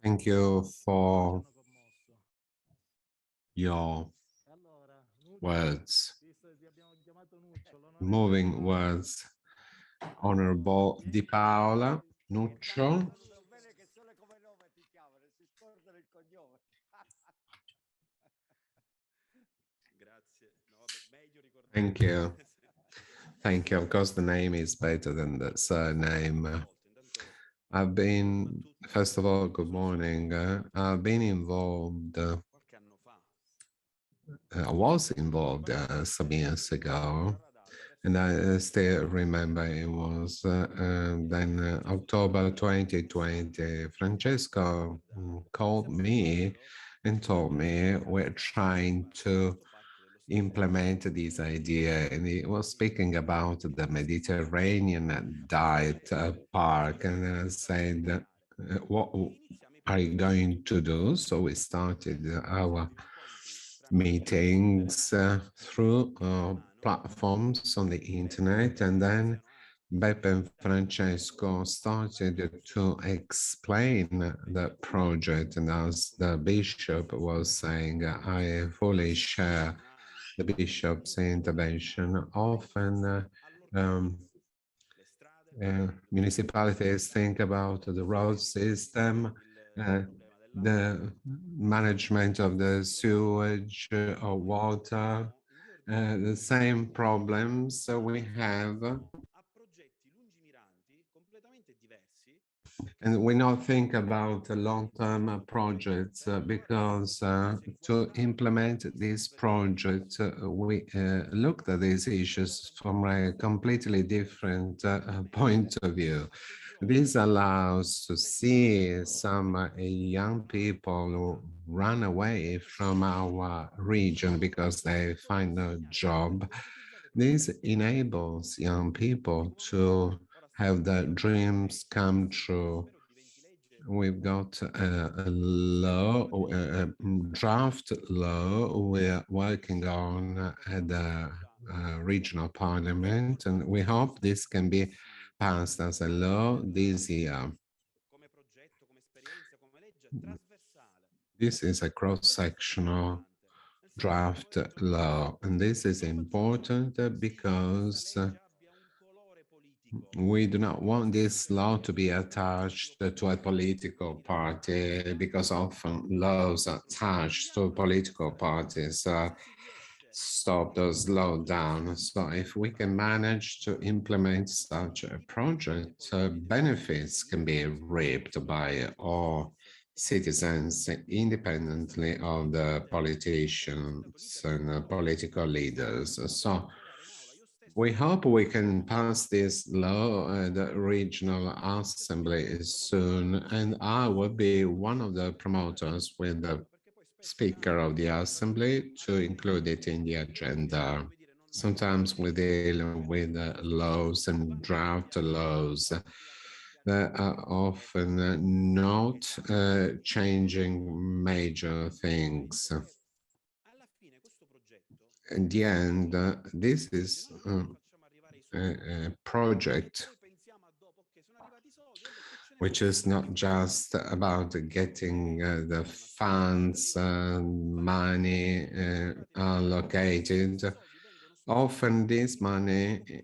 Thank you for your words, moving words. Honorable Di Paola Nuccio. Thank you. Thank you. Of course, the name is better than the surname. I've been, first of all, good morning. I've been involved, I was involved some years ago, and I still remember it was then October 2020. Francesco called me and told me we're trying to implement this idea, and he was speaking about the Mediterranean diet park, and I said, what are you going to do? So we started our meetings through platforms on the internet, and then Beppe and Francesco started to explain the project, and as the bishop was saying, I fully share the bishop's intervention. Often municipalities think about the road system, the management of the sewage or water, the same problems we have. And we not think about long-term projects because to implement these projects, we looked at these issues from a completely different point of view. This allows to see some young people who run away from our region because they find no job. This enables young people to have their dreams come true. We've got a law, a draft law we're working on at the regional parliament, and we hope this can be passed as a law this year. This is a cross-sectional draft law, and this is important because we do not want this law to be attached to a political party, because often laws attached to political parties stop or slow down. So if we can manage to implement such a project, benefits can be reaped by all citizens independently of the politicians and political leaders. So we hope we can pass this law at the regional assembly soon, and I will be one of the promoters with the speaker of the assembly to include it in the agenda. Sometimes we deal with laws and draft laws that are often not changing major things. In the end, this is a project which is not just about getting the funds and money allocated. Often this money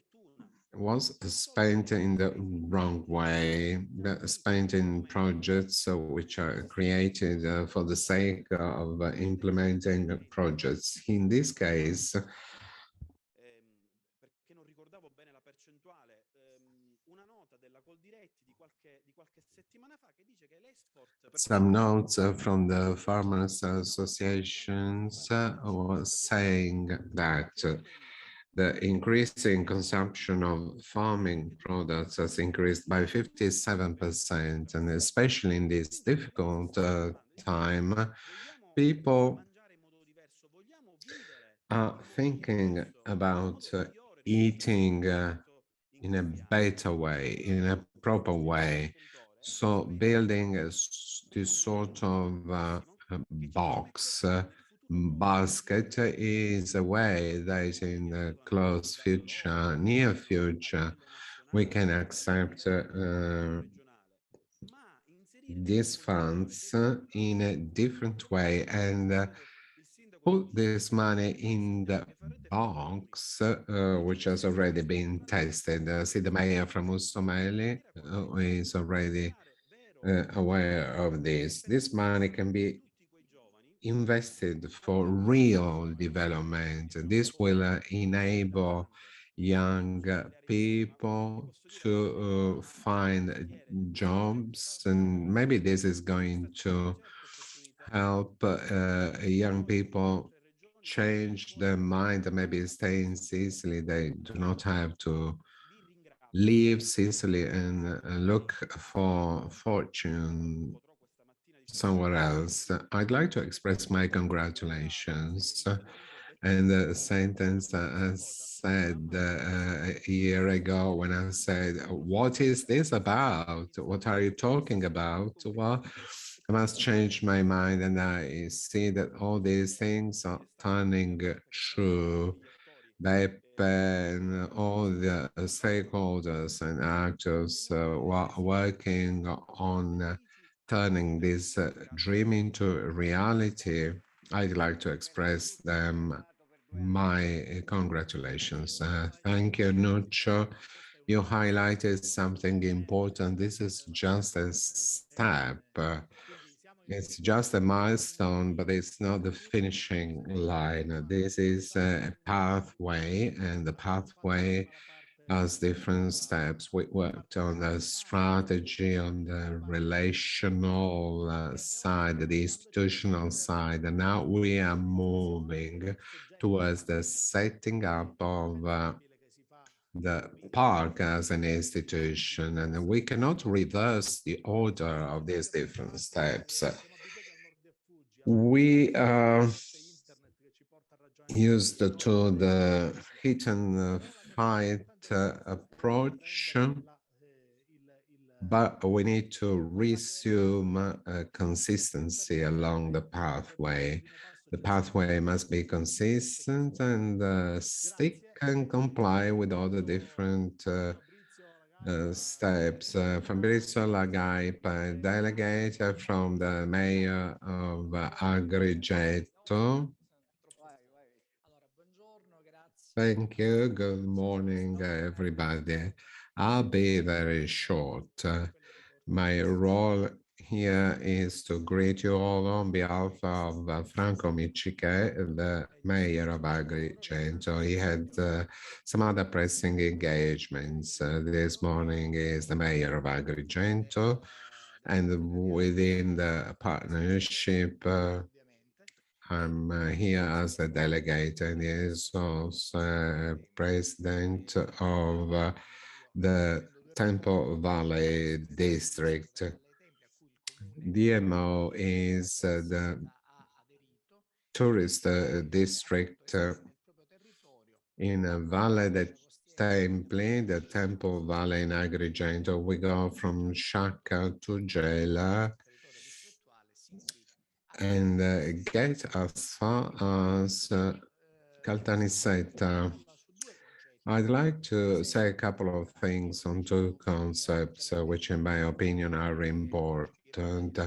was spent in the wrong way, spent in projects which are created for the sake of implementing projects. In this case, some notes from the farmers associations was saying that the increasing consumption of farming products has increased by 57%, and especially in this difficult time, people are thinking about eating in a better way, in a proper way. So building this sort of box basket is a way that in the close future, near future, we can accept these funds in a different way and put this money in the box, which has already been tested. See, the mayor from Ustomeli is already aware of this. This money can be invested for real development. This will enable young people to find jobs, and maybe this is going to help young people change their mind and maybe stay in Sicily. They do not have to leave Sicily and look for fortune somewhere else. I'd like to express my congratulations. And the sentence I said a year ago when I said, "What is this about? What are you talking about?" Well, I must change my mind, and I see that all these things are turning true. And all the stakeholders and actors were working on turning this dream into reality. I'd like to express them my congratulations. Thank you, Nuccio. You highlighted something important. This is just a step. It's just a milestone, but it's not the finishing line. This is a pathway, and the pathway has different steps. We worked on the strategy, on the relational side, the institutional side, and now we are moving towards the setting up of the park as an institution, and we cannot reverse the order of these different steps. We used to the hit and fight approach, but we need to resume consistency along the pathway. The pathway must be consistent and stick and comply with all the different steps. Fabrizio Lagaipa, delegate from the mayor of Agrigento. Thank you. Good morning, everybody. I'll be very short. My role here is to greet you all on behalf of Franco Micciche, the mayor of Agrigento. He had some other pressing engagements. This morning is the mayor of Agrigento, and within the partnership, I'm here as a delegate, and he is also president of the Temple Valley District. DMO is the tourist district in Valle de Templi, the Temple Valley in Agrigento. We go from Sciacca to Gela and get as far as Caltanissetta. I'd like to say a couple of things on two concepts, which in my opinion are important.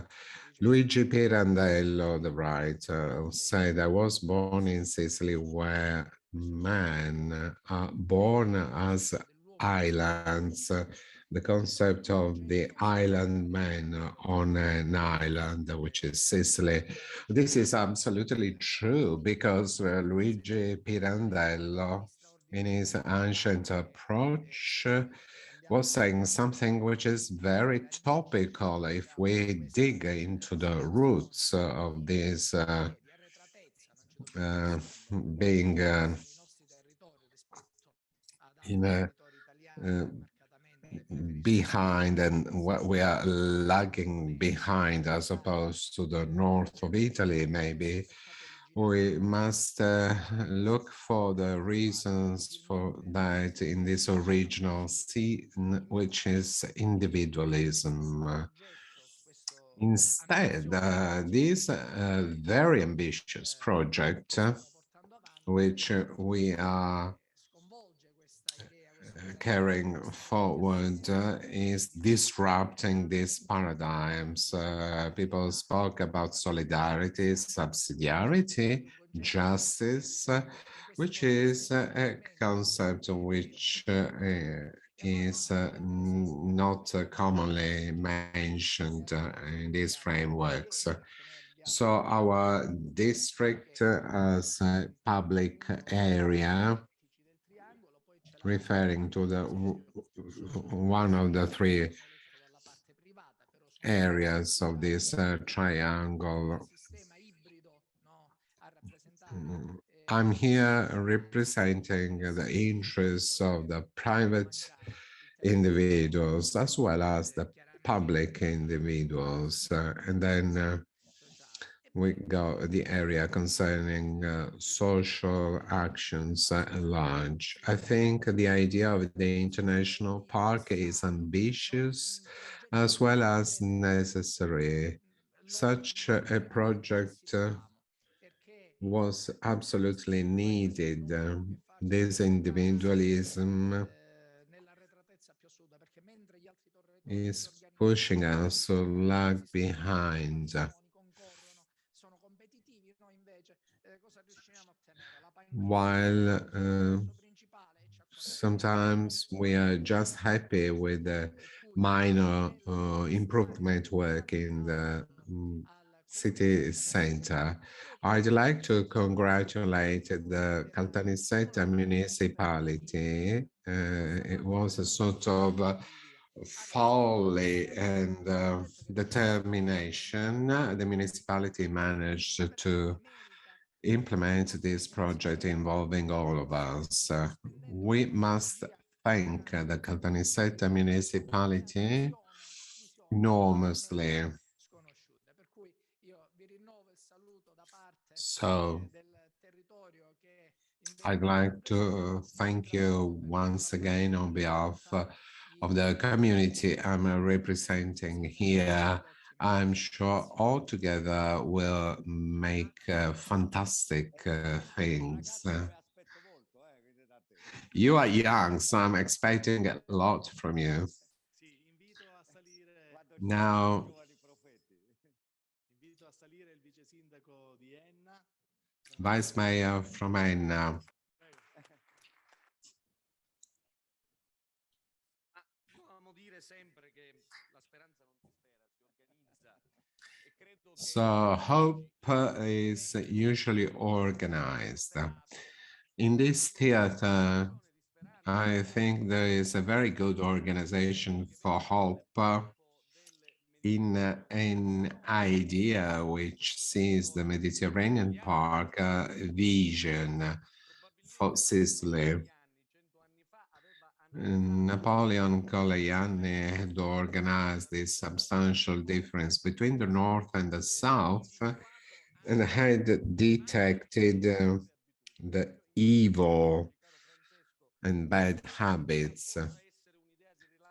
Luigi Pirandello, the writer, said, "I was born in Sicily where men are born as islands." The concept of the island man on an island, which is Sicily. This is absolutely true because Luigi Pirandello, in his ancient approach, was saying something which is very topical if we dig into the roots of this being in a uh, behind and what we are lagging behind as opposed to the north of Italy, maybe. We must look for the reasons for that in this original scene, which is individualism. Instead, this very ambitious project, which we are carrying forward, is disrupting these paradigms. People spoke about solidarity, subsidiarity, justice, which is a concept which is not commonly mentioned in these frameworks. So our district as a public area, referring to the one of the three areas of this triangle. I'm here representing the interests of the private individuals as well as the public individuals. And then we go the area concerning social actions at large. I think the idea of the international park is ambitious as well as necessary. Such a project was absolutely needed. This individualism is pushing us to lag behind. While sometimes we are just happy with the minor improvement work in the city center. I'd like to congratulate the Caltanissetta municipality. It was a sort of folly and determination. The municipality managed to implement this project involving all of us. We must thank the Caltanissetta municipality enormously. So I'd like to thank you once again on behalf of the community I'm representing here. I'm sure all together will make fantastic things. You are young, so I'm expecting a lot from you. Now, Vice Mayor from Enna. So hope is usually organized. In this theater, I think there is a very good organization for hope in an idea which sees the Mediterranean Park vision for Sicily. Napoleon Colajanne had organized this substantial difference between the north and the south and had detected the evil and bad habits.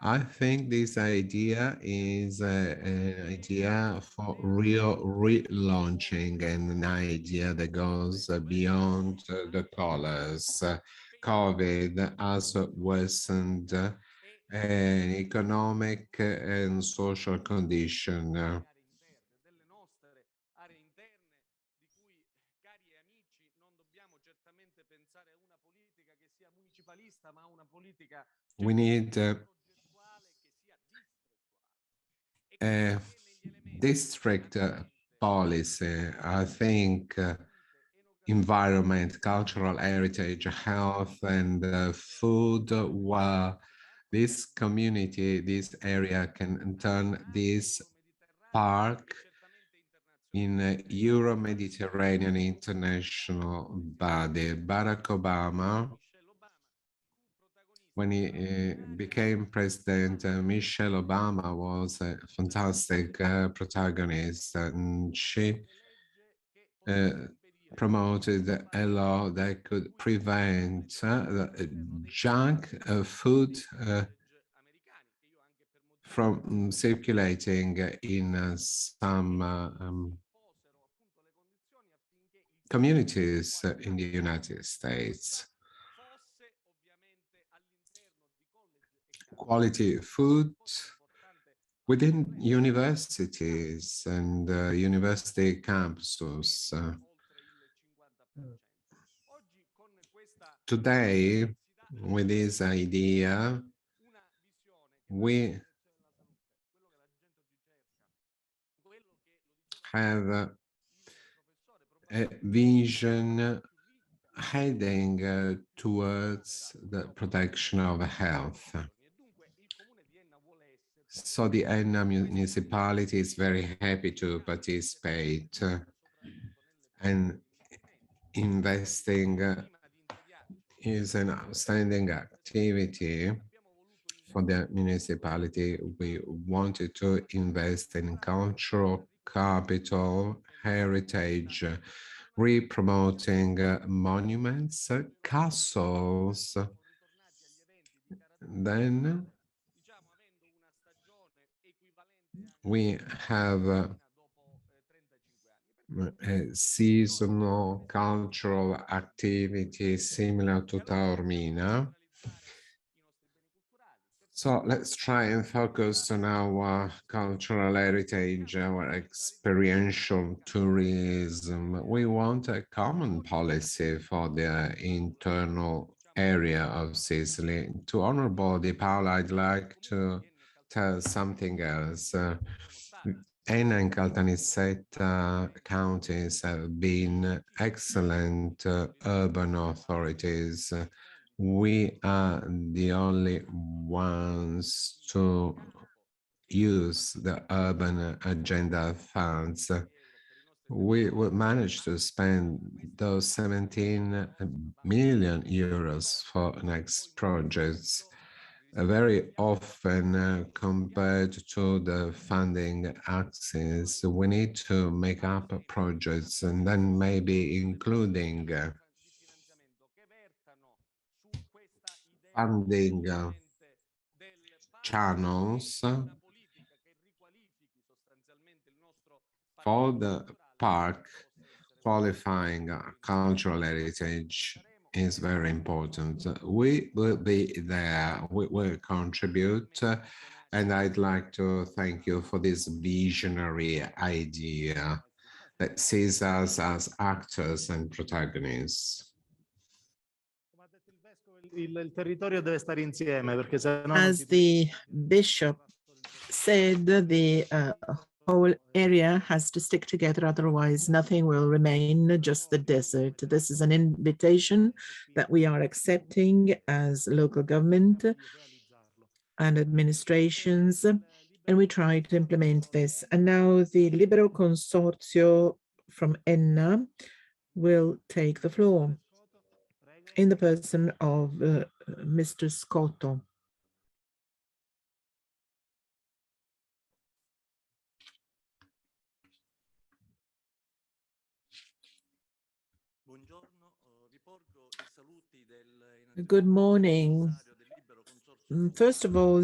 I think this idea is an idea for real relaunching and an idea that goes beyond the colors. COVID has worsened an economic and social condition. We need a district policy. I think environment, cultural heritage, health, and food, while this community, this area can turn this park in a Euro-Mediterranean international body. Barack Obama, when he became president, Michelle Obama was a fantastic protagonist, and she promoted a law that could prevent junk food from circulating in some communities in the United States. Quality food within universities and university campuses. Today, with this idea, we have a vision heading towards the protection of health. So the Enna municipality is very happy to participate and investing is an outstanding activity for the municipality. We wanted to invest in cultural capital, heritage, re-promoting monuments, castles. Then we have a seasonal cultural activity similar to Taormina. So let's try and focus on our cultural heritage, our experiential tourism. We want a common policy for the internal area of Sicily. To Honorable Di Paola, I'd like to tell something else. Enna and Caltanissetta counties have been excellent urban authorities. We are the only ones to use the urban agenda funds. We will manage to spend those 17 million euros for next projects. Very often compared to the funding axis, we need to make up projects and then maybe including funding channels for the park. Qualifying cultural heritage is very important. We will be there, we will contribute, and I'd like to thank you for this visionary idea that sees us as actors and protagonists. As the bishop said, the whole area has to stick together, otherwise nothing will remain, just the desert. This is an invitation that we are accepting as local government and administrations, and we try to implement this. And now the Libero Consorzio from Enna will take the floor in the person of Mr. Scotto. Good morning. First of all,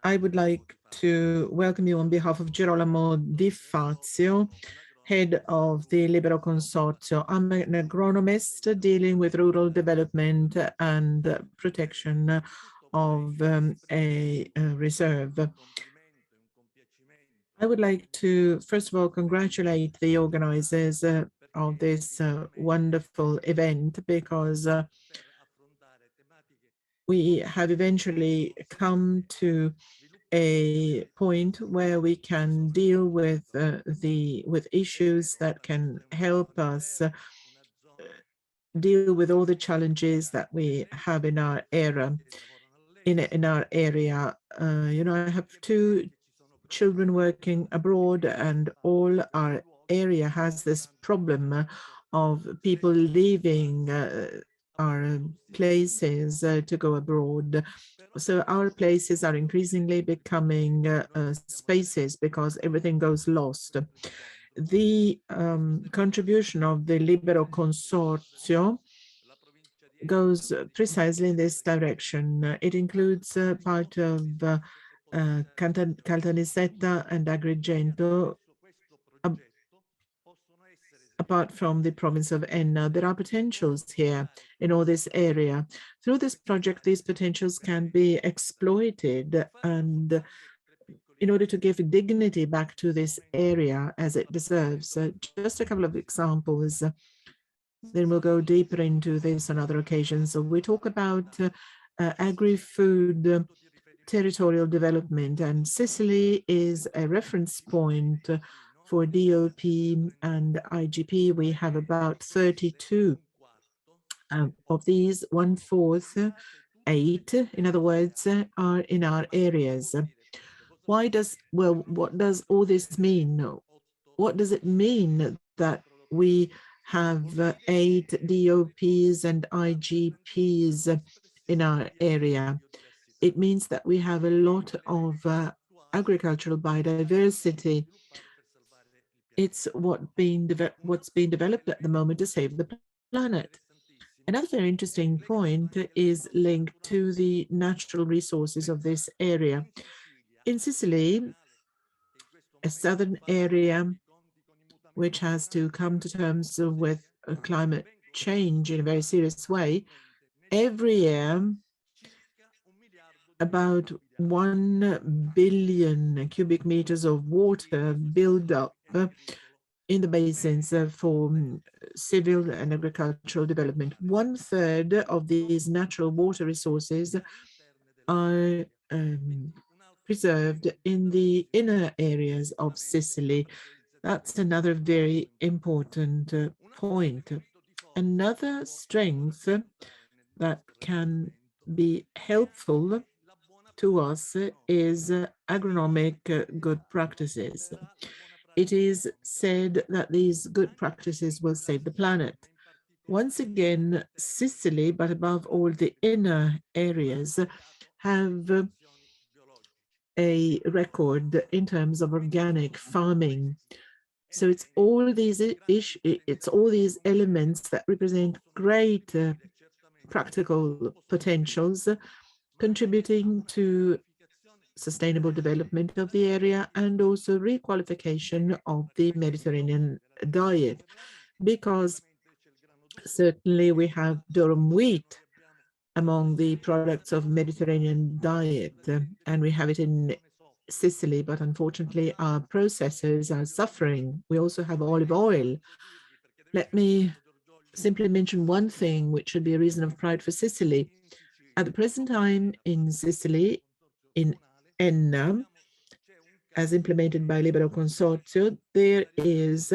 I would like to welcome you on behalf of Girolamo Di Fazio, head of the Libero Consorzio. I'm an agronomist dealing with rural development and protection of a reserve. I would like to, first of all, congratulate the organizers of this wonderful event, because we have eventually come to a point where we can deal with issues that can help us deal with all the challenges that we have in our area. You know, I have 2 children working abroad, and all our area has this problem of people leaving our places to go abroad. So our places are increasingly becoming spaces because everything goes lost. The contribution of the Libero Consorzio goes precisely in this direction. It includes part of Caltanissetta and Agrigento, apart from the province of Enna. There are potentials here in all this area. Through this project, these potentials can be exploited, and in order to give dignity back to this area as it deserves. Just a couple of examples, then we'll go deeper into this on other occasions. So we talk about agri-food territorial development, and Sicily is a reference point for DOP and IGP. We have about 32 of these, 1/4, 8, in other words, are in our areas. What does all this mean? What does it mean that we have 8 DOPs and IGPs in our area? It means that we have a lot of agricultural biodiversity. It's what's being developed at the moment to save the planet. Another very interesting point is linked to the natural resources of this area. In Sicily, a southern area which has to come to terms with climate change in a very serious way, every year about 1 billion cubic meters of water build up in the basins for civil and agricultural development. 1/3 of these natural water resources are preserved in the inner areas of Sicily. That's another very important point. Another strength that can be helpful to us is agronomic good practices. It is said that these good practices will save the planet. Once again, Sicily, but above all the inner areas, have a record in terms of organic farming. So it's all these elements that represent great practical potentials contributing to sustainable development of the area and also requalification of the Mediterranean diet, because certainly we have durum wheat among the products of Mediterranean diet, and we have it in Sicily, but unfortunately our processors are suffering. We also have olive oil. Let me simply mention one thing which should be a reason of pride for Sicily. At the present time in Sicily, in Enna, as implemented by Libero Consorzio, there is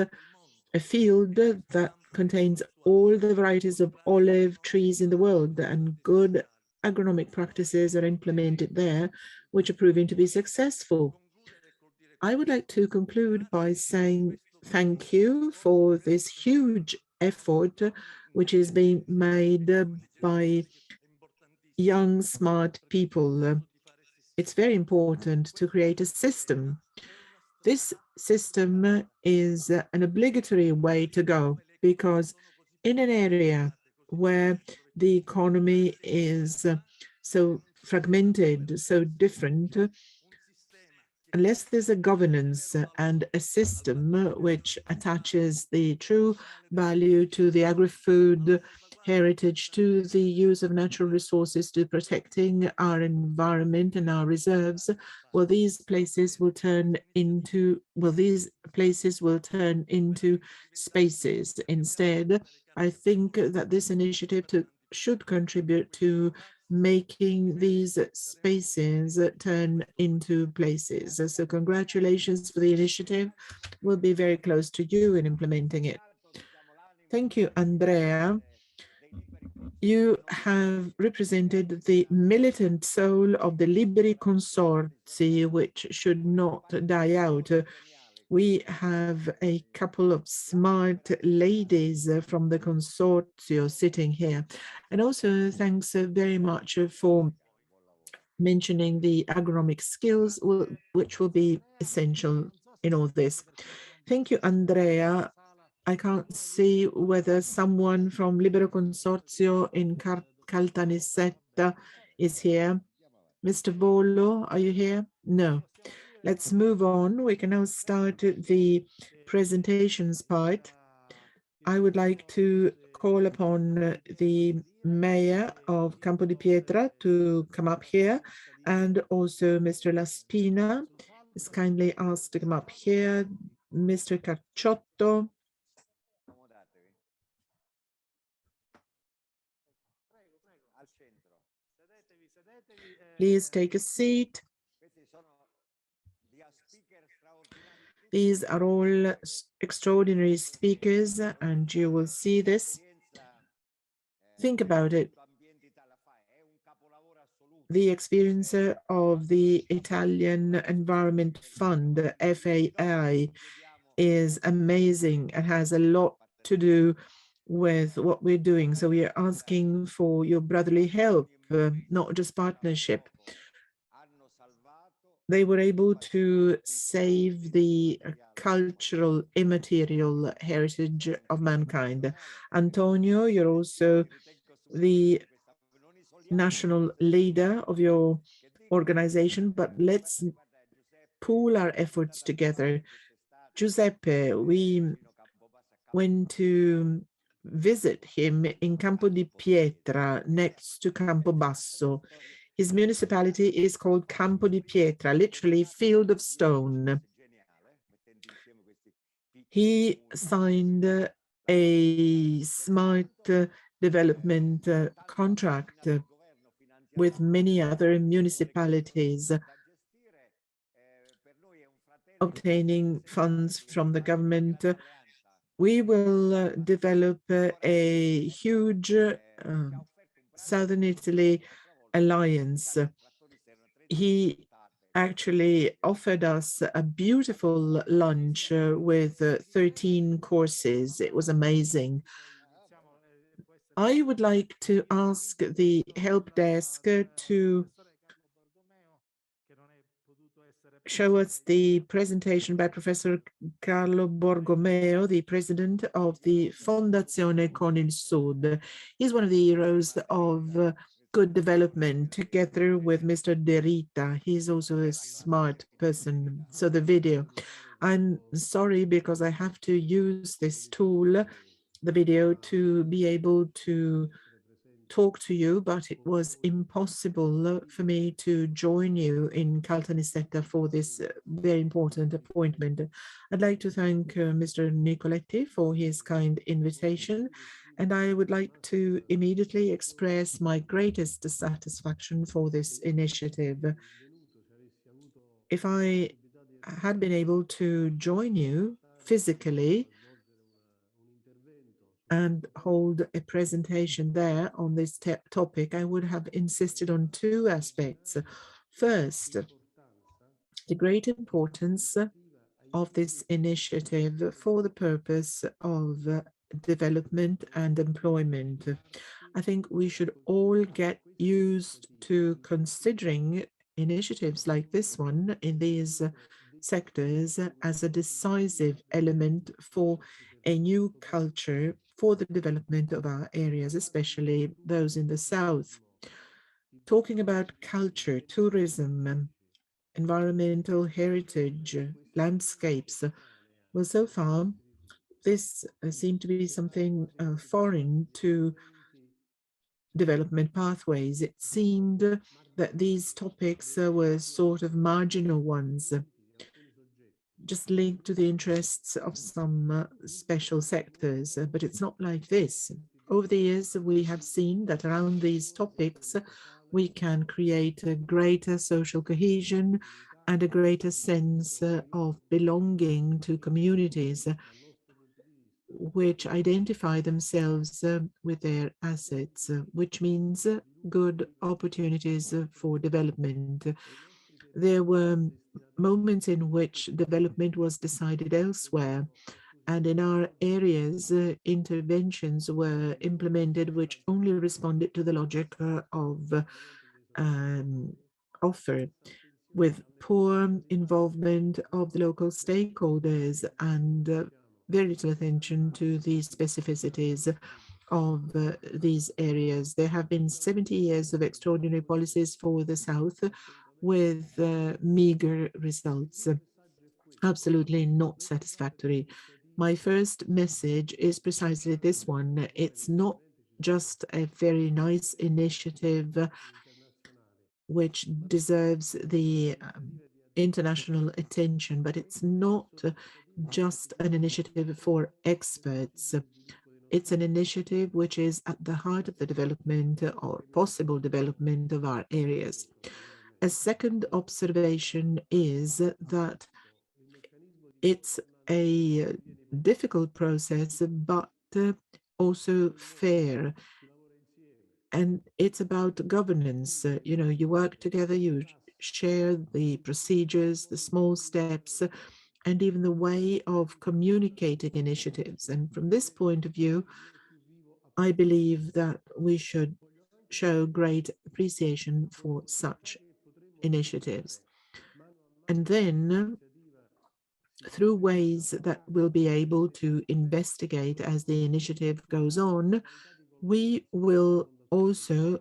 a field that contains all the varieties of olive trees in the world, and good agronomic practices are implemented there, which are proving to be successful. I would like to conclude by saying thank you for this huge effort which is being made by young, smart people. It's very important to create a system. This system is an obligatory way to go, because in an area where the economy is so fragmented, so different, unless there's a governance and a system which attaches the true value to the agri-food heritage, to the use of natural resources, to protecting our environment and our reserves, well, these places will turn into spaces. Instead, I think that this initiative should contribute to making these spaces turn into places. So congratulations for the initiative. We'll be very close to you in implementing it. Thank you, Andrea. You have represented the militant soul of the Liberi Consorzi, which should not die out. We have a couple of smart ladies from the consortio sitting here. And also thanks very much for mentioning the agronomic skills, which will be essential in all this. Thank you, Andrea. I can't see whether someone from Libero Consorzio in Caltanissetta is here. Mr. Volo, are you here? No. Let's move on. We can now start the presentations part. I would like to call upon the mayor of Campo di Pietra to come up here, and also Mr. La Spina is kindly asked to come up here. Mr. Carciotto. Please take a seat. These are all extraordinary speakers, and you will see this. Think about it. The experience of the Italian Environment Fund, FAI, is amazing and has a lot to do with what we're doing. So we are asking for your brotherly help, not just partnership. They were able to save the cultural immaterial heritage of mankind. Antonio, you're also the national leader of your organization, but let's pool our efforts together. Giuseppe, we went to visit him in Campo di Pietra, next to Campobasso. His municipality is called Campo di Pietra, literally field of stone. He signed a smart development contract with many other municipalities, obtaining funds from the government. We will develop a huge Southern Italy alliance. He actually offered us a beautiful lunch with 13 courses. It was amazing. I would like to ask the help desk to show us the presentation by Professor Carlo Borgomeo, the president of the Fondazione Con il Sud. He's one of the heroes of good development, together with Mr. De Rita. He's also a smart person. So the video, I'm sorry because I have to use this tool, the video, to be able to talk to you, but it was impossible for me to join you in Caltanissetta for this very important appointment. I'd like to thank Mr. Nicoletti for his kind invitation, and I would like to immediately express my greatest satisfaction for this initiative. If I had been able to join you physically and hold a presentation there on this topic, I would have insisted on two aspects. First, the great importance of this initiative for the purpose of development and employment. I think we should all get used to considering initiatives like this one in these sectors as a decisive element for a new culture for the development of our areas, especially those in the south. Talking about culture, tourism, environmental heritage, landscapes, well, so far, this seemed to be something foreign to development pathways. It seemed that these topics were sort of marginal ones, just linked to the interests of some special sectors, but it's not like this. Over the years, we have seen that around these topics, we can create a greater social cohesion and a greater sense of belonging to communities which identify themselves with their assets, which means good opportunities for development. There were moments in which development was decided elsewhere, and in our areas, interventions were implemented which only responded to the logic of offer, with poor involvement of the local stakeholders and very little attention to the specificities of these areas. There have been 70 years of extraordinary policies for the South with meager results, absolutely not satisfactory. My first message is precisely this one. It's not just a very nice initiative which deserves the international attention, but it's not just an initiative for experts. It's an initiative which is at the heart of the development or possible development of our areas. A second observation is that it's a difficult process, but also fair. And it's about governance. You work together, you share the procedures, the small steps, and even the way of communicating initiatives. And from this point of view, I believe that we should show great appreciation for such initiatives. And then through ways that we'll be able to investigate as the initiative goes on, we will also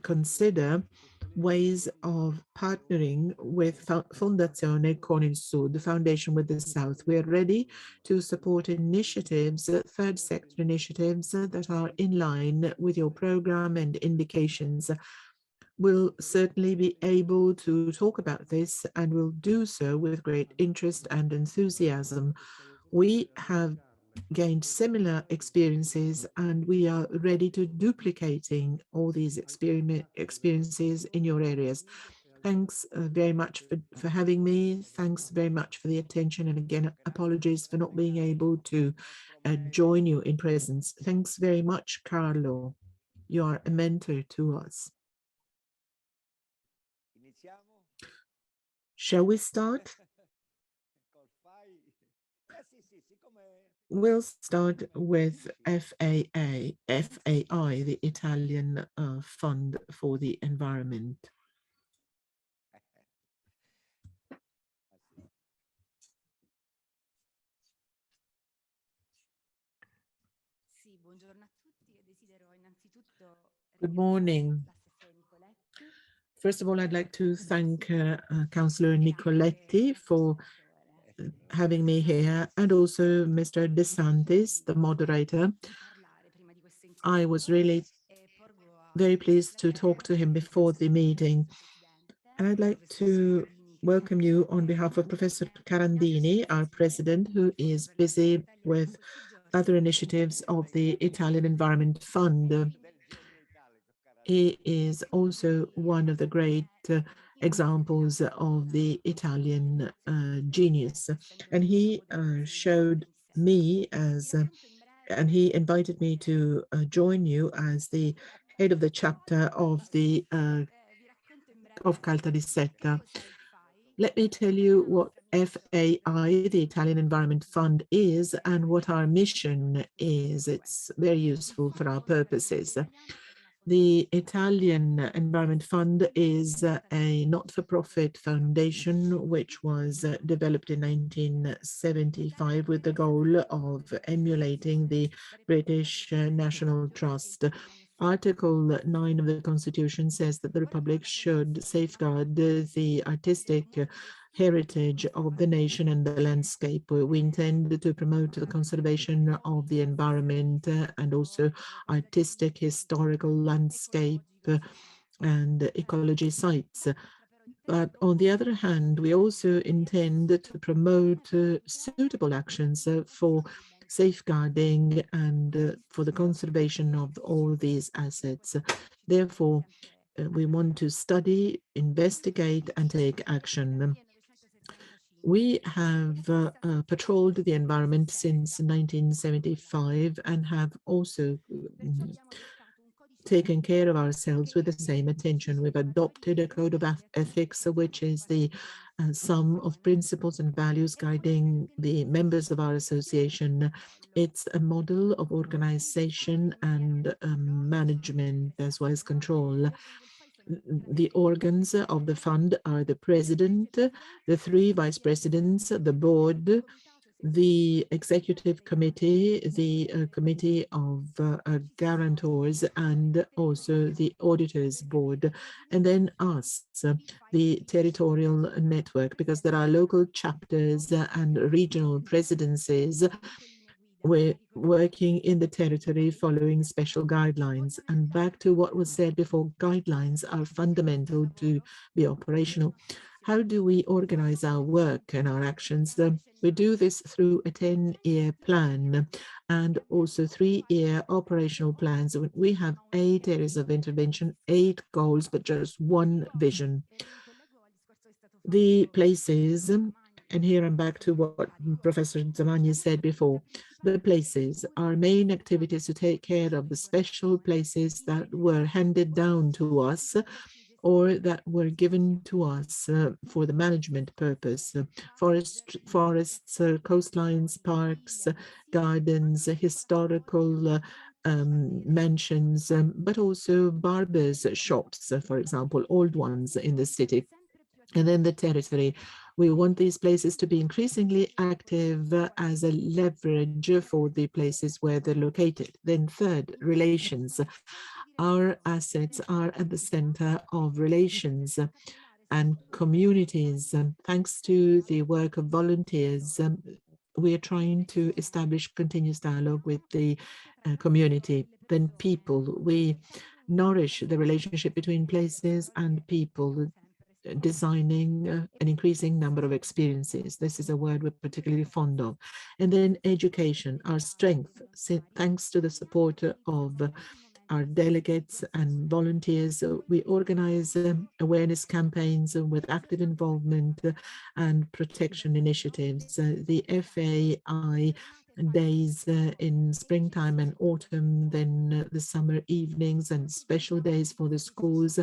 consider ways of partnering with Fondazione con il Sud, the Foundation with the South. We are ready to support initiatives, third sector initiatives that are in line with your program and indications. We'll certainly be able to talk about this, and we'll do so with great interest and enthusiasm. We have gained similar experiences, and we are ready to duplicating all these experiences in your areas. Thanks very much for having me. Thanks very much for the attention. And again, apologies for not being able to join you in presence. Thanks very much, Carlo. You are a mentor to us. Shall we start? We'll start with FAI, the Italian Fund for the Environment. Good morning. First of all, I'd like to thank Councillor Nicoletti for having me here, and also Mr. De Santis, the moderator. I was really very pleased to talk to him before the meeting. And I'd like to welcome you on behalf of Professor Carandini, our president, who is busy with other initiatives of the Italian Environment Fund. He is also one of the great examples of the Italian genius. And he showed me and he invited me to join you as the head of the chapter of the of Caltanissetta. Let me tell you what FAI, the Italian Environment Fund, is and what our mission is. It's very useful for our purposes. The Italian Environment Fund is a not-for-profit foundation which was developed in 1975 with the goal of emulating the British National Trust. Article 9 of the Constitution says that the Republic should safeguard the artistic heritage of the nation and the landscape. We intend to promote the conservation of the environment and also artistic, historical landscape and ecology sites. But on the other hand, we also intend to promote suitable actions for safeguarding and for the conservation of all these assets. Therefore, we want to study, investigate, and take action. We have patrolled the environment since 1975 and have also taken care of ourselves with the same attention. We've adopted a code of ethics, which is the sum of principles and values guiding the members of our association. It's a model of organization and management as well as control. The organs of the fund are the president, the three vice presidents, the board, the executive committee, the committee of guarantors, and also the auditors board, and then us, the territorial network, because there are local chapters and regional presidencies. We're working in the territory following special guidelines. And back to what was said before, guidelines are fundamental to be operational. How do we organize our work and our actions? We do this through a 10-year plan and also 3-year operational plans. We have 8 areas of intervention, 8 goals, but just one vision. The places, and here I'm back to what Professor Zamagni said before, the places, our main activities to take care of the special places that were handed down to us or that were given to us for the management purpose. Forests, coastlines, parks, gardens, historical mansions, but also barbers' shops, for example, old ones in the city. And then the territory. We want these places to be increasingly active as a leverage for the places where they're located. Then third, relations. Our assets are at the center of relations and communities. Thanks to the work of volunteers, we are trying to establish continuous dialogue with the community. Then people, we nourish the relationship between places and people, designing an increasing number of experiences. This is a word we're particularly fond of. And then education, our strength, thanks to the support of our delegates and volunteers. We organize awareness campaigns with active involvement and protection initiatives. The FAI days in springtime and autumn, then the summer evenings and special days for the schools,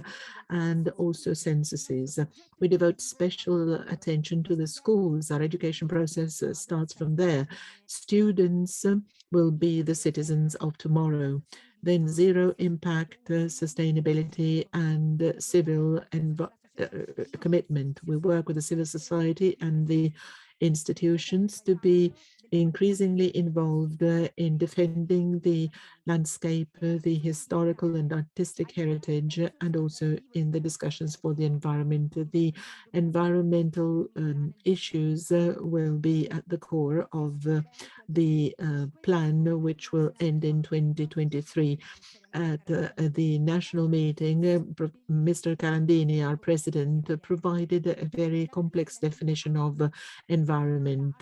and also censuses. We devote special attention to the schools. Our education process starts from there. Students will be the citizens of tomorrow. Then zero impact, sustainability, and civil commitment. We work with the civil society and the institutions to be increasingly involved in defending the landscape, the historical and artistic heritage, and also in the discussions for the environment. The environmental issues will be at the core of the plan, which will end in 2023. At the national meeting, Mr. Carandini, our president, provided a very complex definition of environment.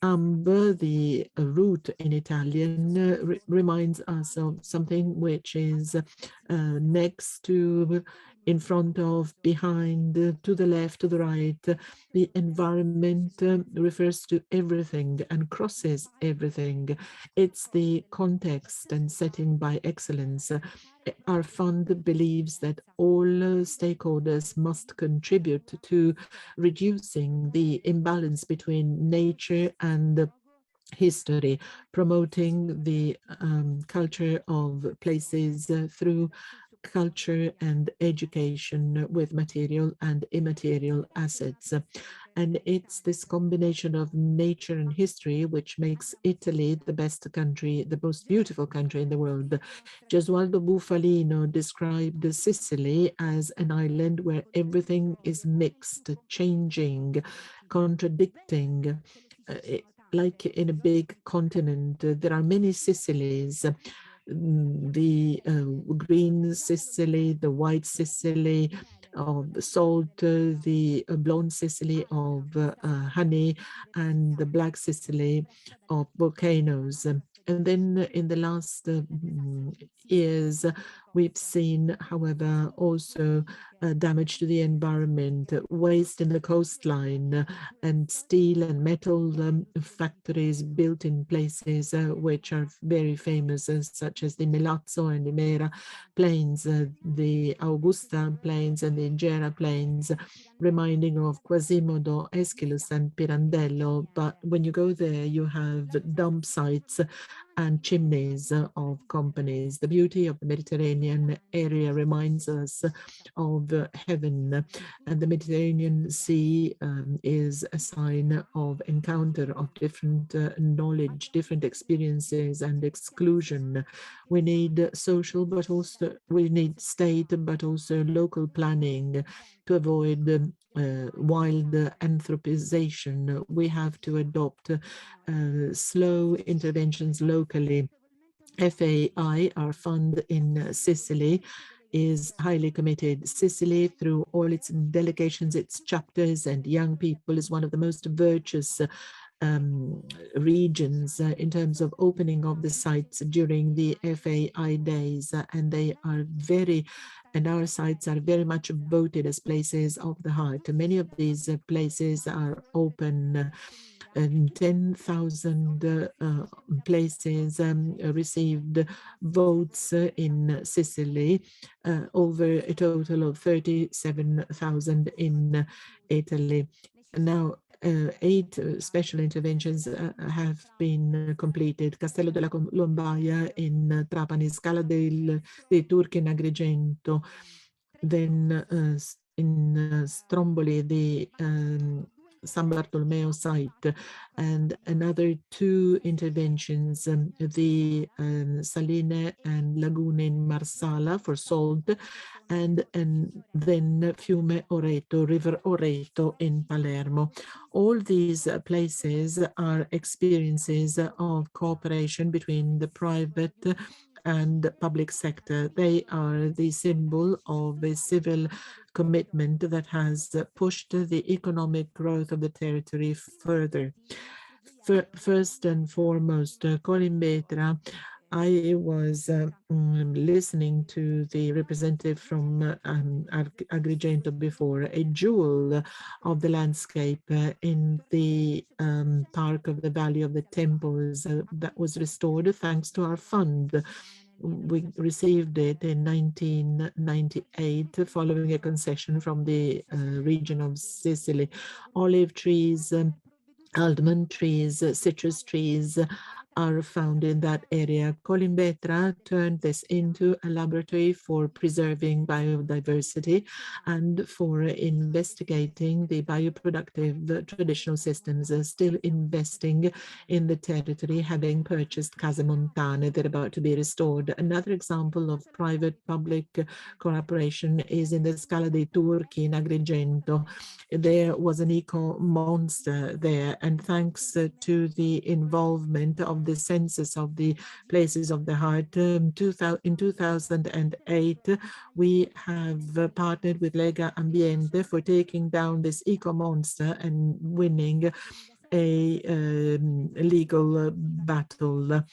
Amber, the root in Italian, reminds us of something which is next to, in front of, behind, to the left, to the right. The environment refers to everything and crosses everything. It's the context and setting by excellence. Our fund believes that all stakeholders must contribute to reducing the imbalance between nature and history, promoting the culture of places through culture and education with material and immaterial assets. And it's this combination of nature and history which makes Italy the best country, the most beautiful country in the world. Gesualdo Bufalino described Sicily as an island where everything is mixed, changing, contradicting. Like in a big continent, there are many Sicilies. The green Sicily, the white Sicily of salt, the blonde Sicily of honey, and the black Sicily of volcanoes. And then in the last years, we've seen, however, also damage to the environment, waste in the coastline, and steel and metal factories built in places which are very famous, such as the Milazzo and the Mera plains, the Augusta plains and the Gera plains, reminding of Quasimodo, Aeschylus and Pirandello. But when you go there, you have dump sites and chimneys of companies. The beauty of the Mediterranean area reminds us of heaven, and the Mediterranean Sea is a sign of encounter of different knowledge, different experiences and exclusion. We need social, but also we need state, but also local planning to avoid wild anthropization. We have to adopt slow interventions locally. FAI, our fund in Sicily, is highly committed. Sicily, through all its delegations, its chapters, and young people, is one of the most virtuous regions in terms of opening of the sites during the FAI days, and our sites are very much voted as places of the heart. Many of these places are open, and 10,000 places received votes in Sicily, over a total of 37,000 in Italy. Now, 8 special interventions have been completed. Castello della Colombaia in Trapani, Scala dei Turchi in Agrigento, then in Stromboli, the San Bartolomeo site, and another 2 interventions, the Saline and Lagune in Marsala for salt, and then Fiume Oreto, River Oreto in Palermo. All these places are experiences of cooperation between the private and public sector. They are the symbol of a civil commitment that has pushed the economic growth of the territory further. First and foremost, Colimbetra, I was listening to the representative from Agrigento before, a jewel of the landscape in the Park of the Valley of the Temples that was restored thanks to our fund. We received it in 1998 following a concession from the region of Sicily. Olive trees, almond trees, citrus trees are found in that area. Colimbetra turned this into a laboratory for preserving biodiversity and for investigating the bioproductive traditional systems, still investing in the territory, having purchased Case Montane. They're about to be restored. Another example of private-public cooperation is in the Scala dei Turchi in Agrigento. There was an eco-monster there, and thanks to the involvement of the census of the places of the heart, in 2008, we have partnered with Lega Ambiente for taking down this eco-monster and winning a legal battle.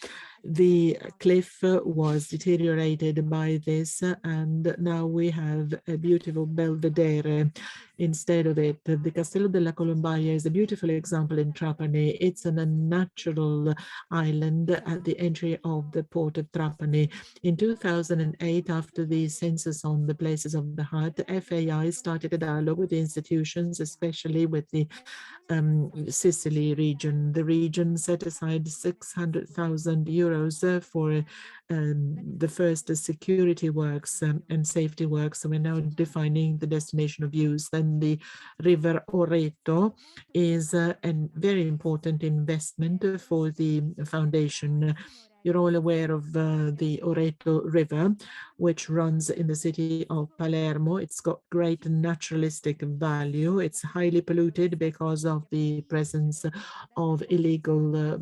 The cliff was deteriorated by this, and now we have a beautiful belvedere instead of it. The Castello della Colombaia is a beautiful example in Trapani. It's a natural island at the entry of the port of Trapani. In 2008, after the census on the places of the heart, the FAI started a dialogue with the institutions, especially with the Sicily region. The region set aside 600,000 euros for the first security works and safety works. So we're now defining the destination of use. Then the River Oreto is a very important investment for the foundation. You're all aware of the Oreto River, which runs in the city of Palermo. It's got great naturalistic value. It's highly polluted because of the presence of illegal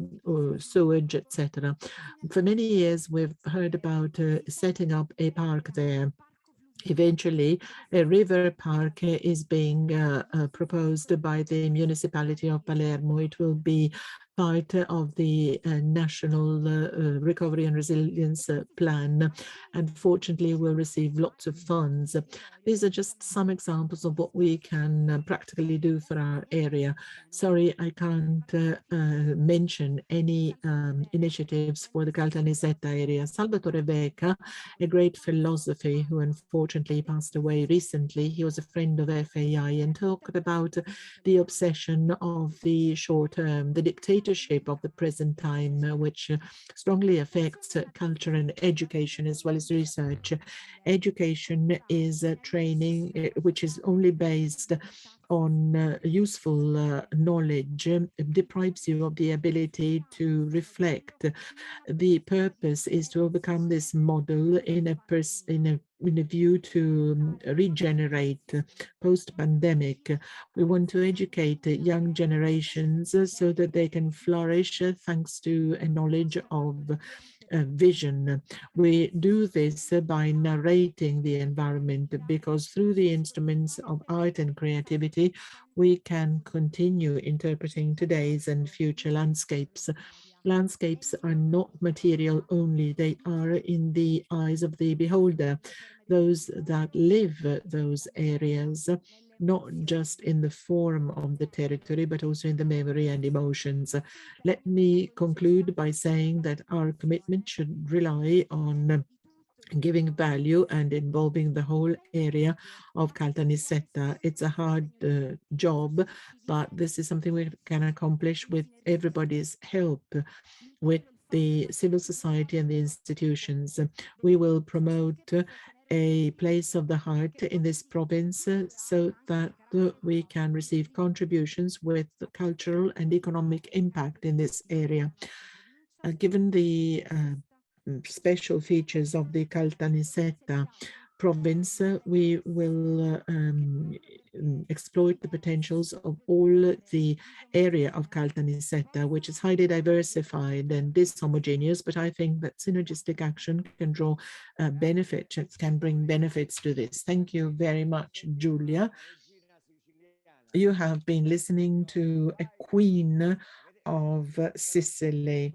sewage, etc. For many years, we've heard about setting up a park there. Eventually, a river park is being proposed by the municipality of Palermo. It will be part of the National Recovery and Resilience Plan, and fortunately will receive lots of funds. These are just some examples of what we can practically do for our area. Sorry, I can't mention any initiatives for the Caltanissetta area. Salvatore Beca, a great philosopher who unfortunately passed away recently. He was a friend of FAI and talked about the obsession of the short term, the dictatorship leadership of the present time, which strongly affects culture and education as well as research. Education is training which is only based on useful knowledge, deprives you of the ability to reflect. The purpose is to overcome this model in a view to regenerate post-pandemic. We want to educate young generations so that they can flourish thanks to a knowledge of vision. We do this by narrating the environment, because through the instruments of art and creativity, we can continue interpreting today's and future landscapes. Landscapes are not material only, they are in the eyes of the beholder, those that live those areas, not just in the form of the territory, but also in the memory and emotions. Let me conclude by saying that our commitment should rely on giving value and involving the whole area of Caltanissetta. It's a hard job, but this is something we can accomplish with everybody's help, with the civil society and the institutions. We will promote a place of the heart in this province so that we can receive contributions with cultural and economic impact in this area. Given the special features of the Caltanissetta province, we will exploit the potentials of all the area of Caltanissetta, which is highly diversified and dishomogeneous, but I think that synergistic action can draw benefits, can bring benefits to this. Thank you very much, Giulia. You have been listening to a queen of Sicily.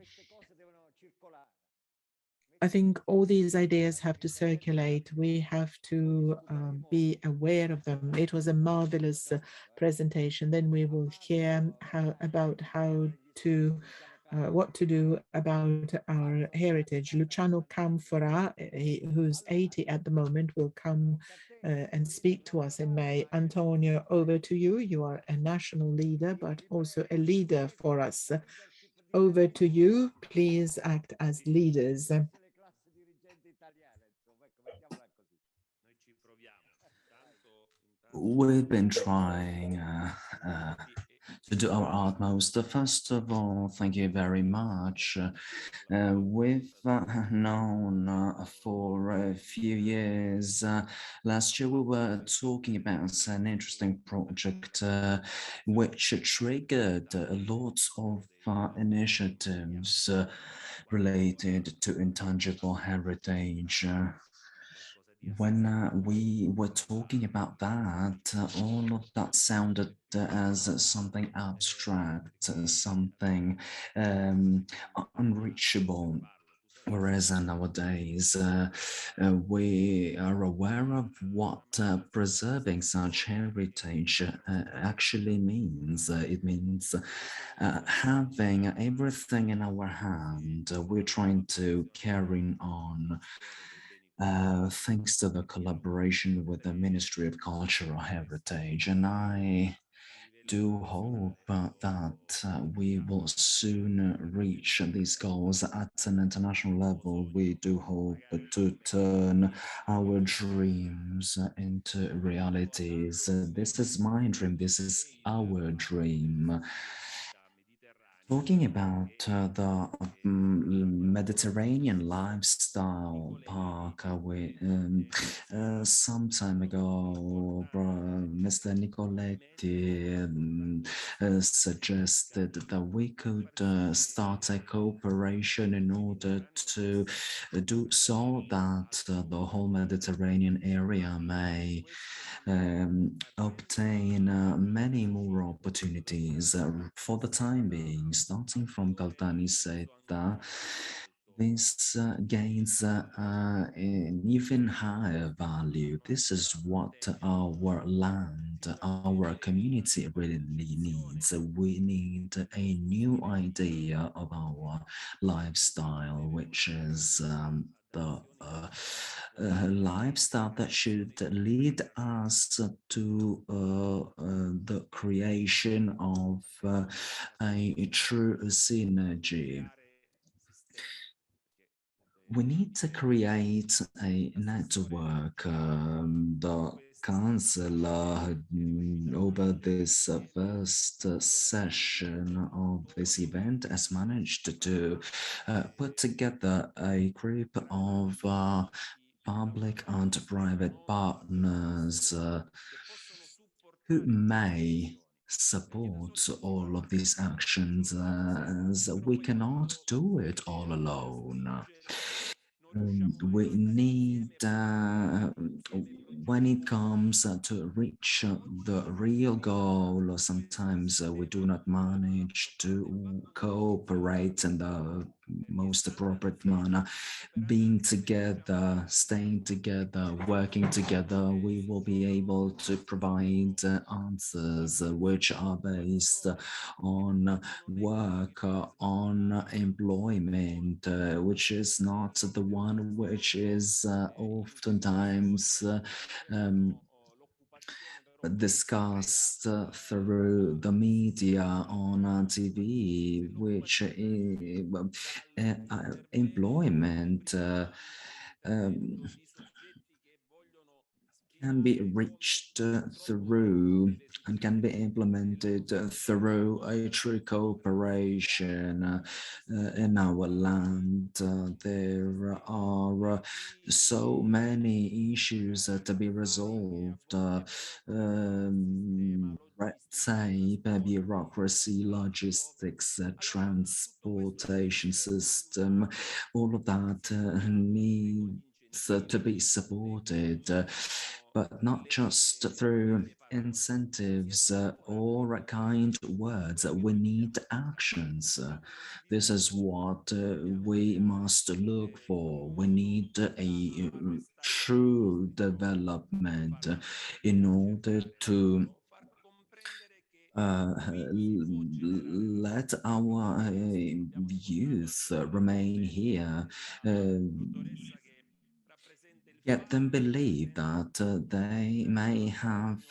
I think all these ideas have to circulate. We have to be aware of them. It was a marvelous presentation. Then we will hear what to do about our heritage. Luciano Camfora, who's 80 at the moment, will come and speak to us in May. Antonio, over to you. You are a national leader, but also a leader for us. Over to you. Please act as leaders. We've been trying to do our utmost. First of all, thank you very much. We've known for a few years. Last year, we were talking about an interesting project which triggered lots of initiatives related to intangible heritage. When we were talking about that, all of that sounded as something abstract, something unreachable. Whereas nowadays, we are aware of what preserving such heritage actually means. It means having everything in our hand. We're trying to carry on thanks to the collaboration with the Ministry of Cultural Heritage. And I do hope that we will soon reach these goals at an international level. We do hope to turn our dreams into realities. This is my dream. This is our dream. Talking about the Mediterranean lifestyle park, some time ago, Mr. Nicoletti suggested that we could start a cooperation in order to do so that the whole Mediterranean area may obtain many more opportunities. For the time being, starting from Caltanissetta, this gains an even higher value. This is what our land, our community really needs. We need a new idea of our lifestyle, which is the lifestyle that should lead us to the creation of a true synergy. We need to create a network. The council over this first session of this event has managed to put together a group of public and private partners who may support all of these actions, as we cannot do it all alone. We need, when it comes to reach the real goal, or sometimes we do not manage to cooperate in the most appropriate manner. Being together, staying together, working together, we will be able to provide answers which are based on work, on employment, which is not the one which is oftentimes discussed through the media on TV, which is employment can be reached through and can be implemented through a true cooperation in our land. There are so many issues to be resolved. Red tape, bureaucracy, logistics, transportation system, all of that needs to be supported, but not just through incentives or kind words. We need actions. This is what we must look for. We need a true development in order to let our youth remain here, get them believe that they may have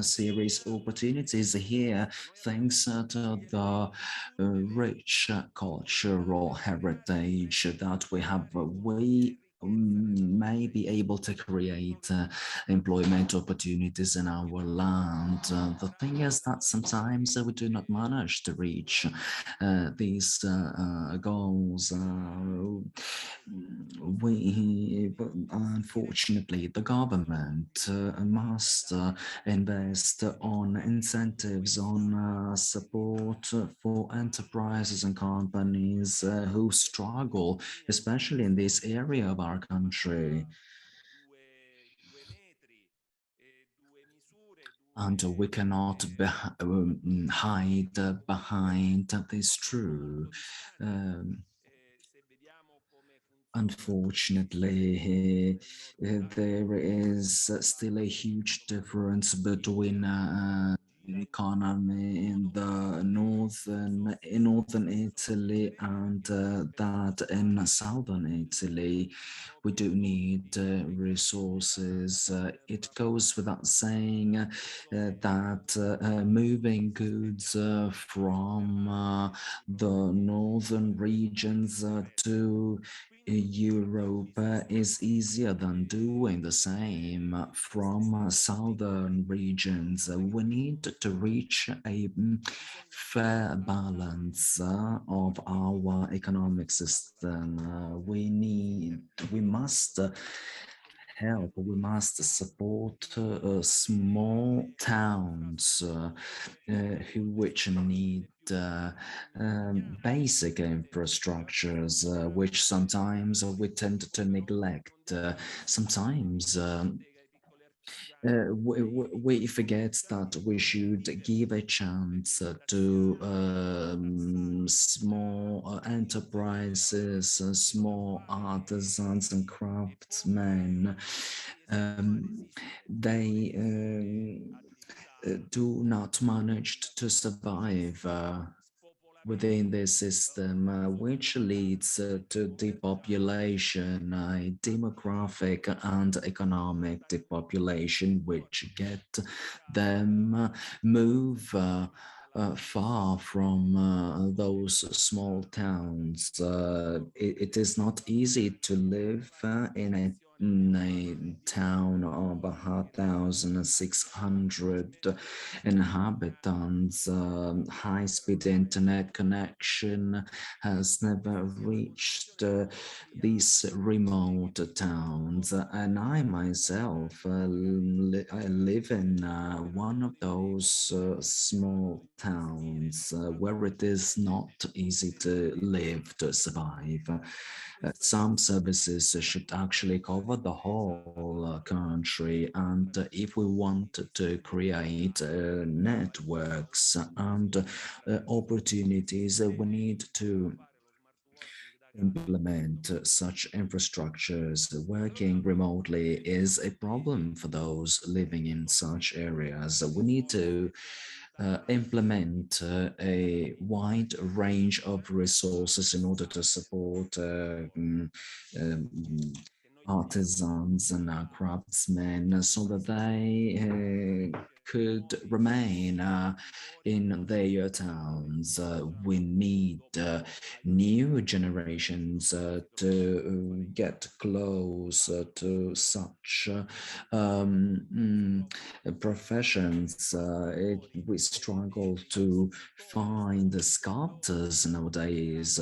serious opportunities here thanks to the rich cultural heritage that we have. We may be able to create employment opportunities in our land. The thing is that sometimes we do not manage to reach these goals. Unfortunately, the government must invest on incentives, on support for enterprises and companies who struggle, especially in this area of our country. And we cannot hide behind this true. Unfortunately, there is still a huge difference between economy in the northern Italy and that in southern Italy. We do need resources. It goes without saying that moving goods from the northern regions to Europe is easier than doing the same from southern regions. We need to reach a fair balance of our economic system. We must help, we must support small towns which need basic infrastructures, which sometimes we tend to neglect. Sometimes we forget that we should give a chance to small enterprises, small artisans and craftsmen. They do not manage to survive. within this system, which leads to depopulation, demographic and economic depopulation, which get them move far from those small towns. It is not easy to live in a town of 1,600 inhabitants. High-speed internet connection has never reached these remote towns. And I myself, I live in one of those small towns where it is not easy to live, to survive. Some services should actually cover the whole country, and if we want to create networks and opportunities, we need to implement such infrastructures. Working remotely is a problem for those living in such areas. We need to implement a wide range of resources in order to support um, artisans and craftsmen so that they could remain in their towns. We need new generations to get close to such professions. We struggle to find the sculptors nowadays,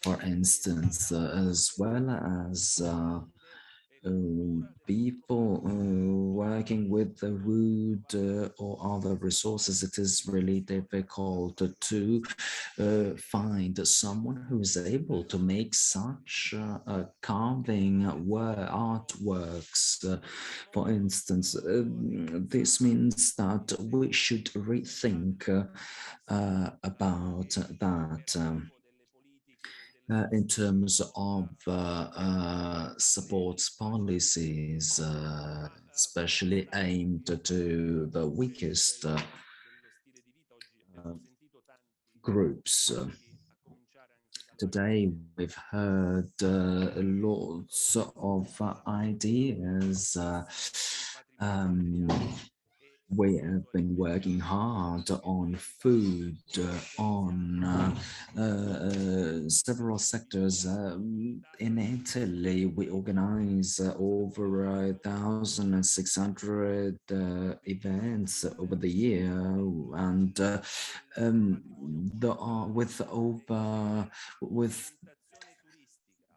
for instance, as well as people working with the wood or other resources. It is really difficult to find someone who is able to make such carving artworks. For instance, this means that we should rethink about that. In terms of supports policies, especially aimed to the weakest groups. Today, we've heard lots of ideas. We have been working hard on food, on several sectors. In Italy, we organize over 1,600 events over the year, and with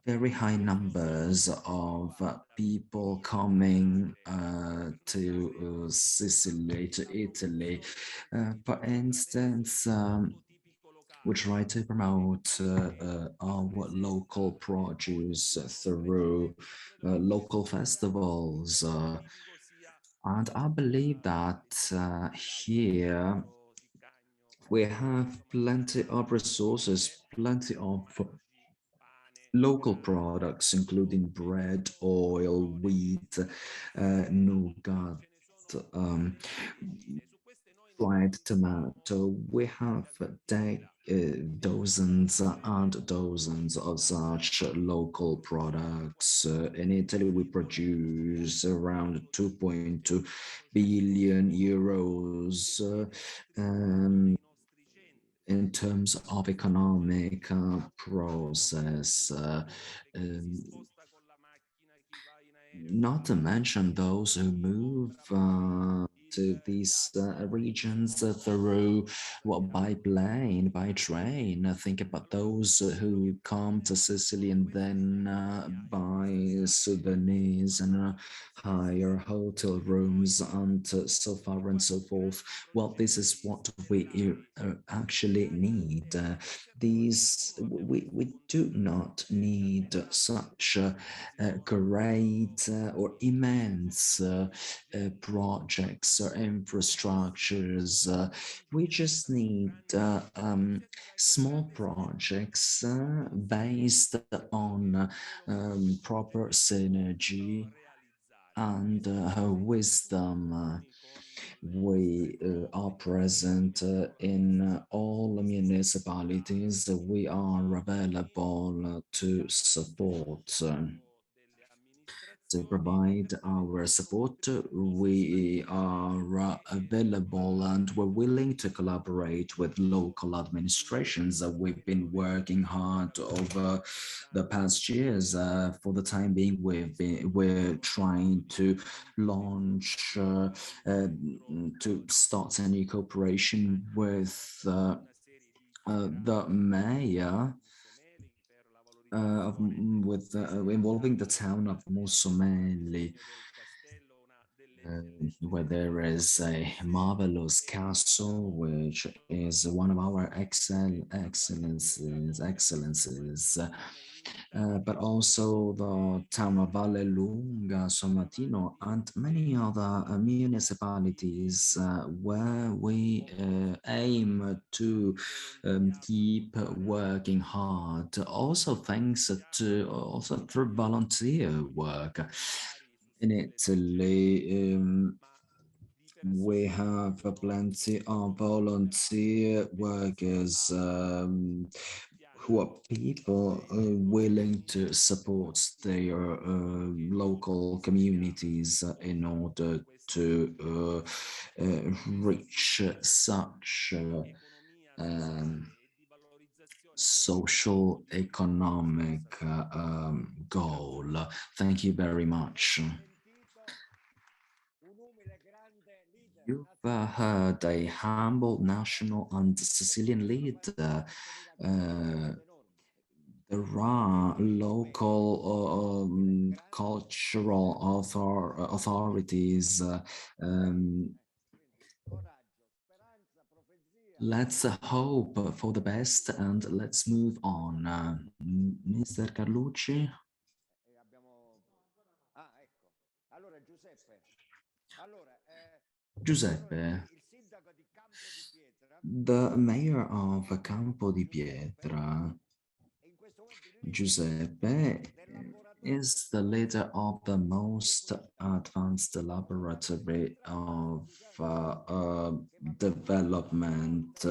very high numbers of people coming to Sicily, to Italy. For instance, we try to promote our local produce through local festivals. And I believe that here we have plenty of resources, plenty of local products, including bread, oil, wheat, nougat, dried tomato. We have dozens and dozens of such local products. In Italy, we produce around 2.2 billion euros. In terms of economic process, not to mention those who move to these regions through by plane, by train. Think about those who come to Sicily and then buy souvenirs and hire hotel rooms and so far and so forth. Well, this is what we actually need. We do not need such great or immense projects or infrastructures. We just need small projects based on proper synergy and wisdom. We are present in all municipalities. We are available to support. To provide our support, we are available and we're willing to collaborate with local administrations. We've been working hard over the past years. For the time being, we're trying to launch, to start a new cooperation with the mayor involving the town of Musumeli, where there is a marvelous castle, which is one of our excellences. But also the town of Vallelunga, Somatino, and many other municipalities where we aim to keep working hard. Also, thanks to also through volunteer work. In Italy, we have plenty of volunteer workers who are people willing to support their local communities in order to reach such social economic goal. Thank you very much. You've heard a humble national and Sicilian leader. There are local cultural authorities. Let's hope for the best and let's move on. Mr. Carlucci. Giuseppe, the mayor of Campo di Pietra, Giuseppe, is the leader of the most advanced laboratory of development.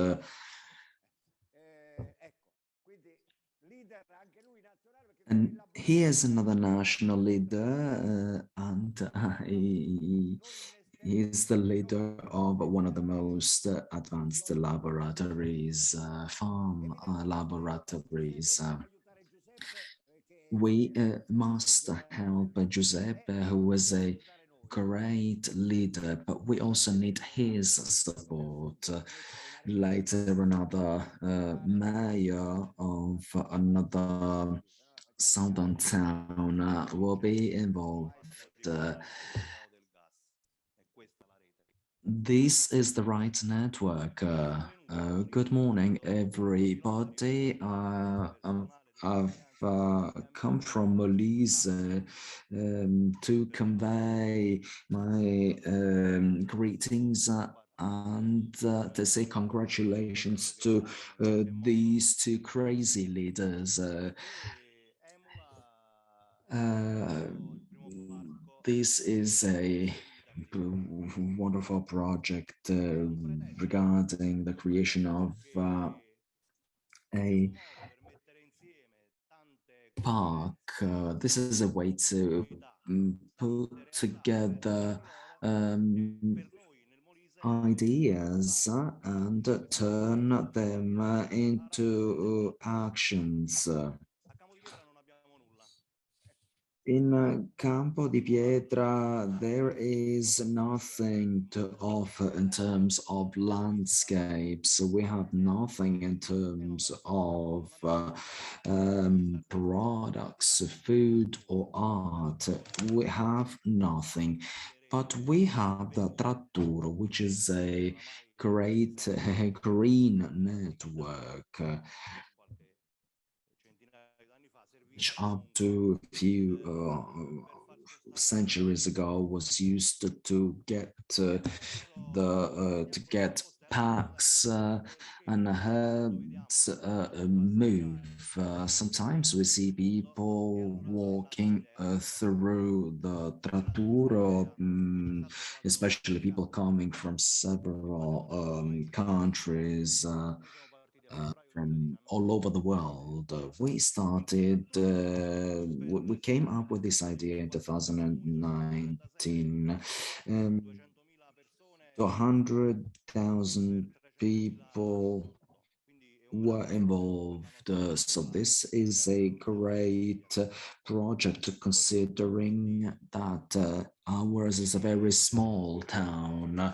And he is another national leader, and he is the leader of one of the most advanced laboratories, farm laboratories. We must help Giuseppe, who is a great leader, but we also need his support. Later, another mayor of another southern town will be involved. This is the right network. Good morning, everybody. I've come from Molise to convey my greetings and to say congratulations to these two crazy leaders. This is a wonderful project regarding the creation of a park. This is a way to put together ideas and turn them into actions. In Campo di Pietra, there is nothing to offer in terms of landscapes. We have nothing in terms of products, food or art. We have nothing. But we have the Trattura, which is a great green network. Which up to a few centuries ago was used to get packs and herds move. Sometimes we see people walking through the Trattura, especially people coming from several countries. From all over the world. We came up with this idea in 2019. 100,000 people were involved. So this is a great project considering that ours is a very small town.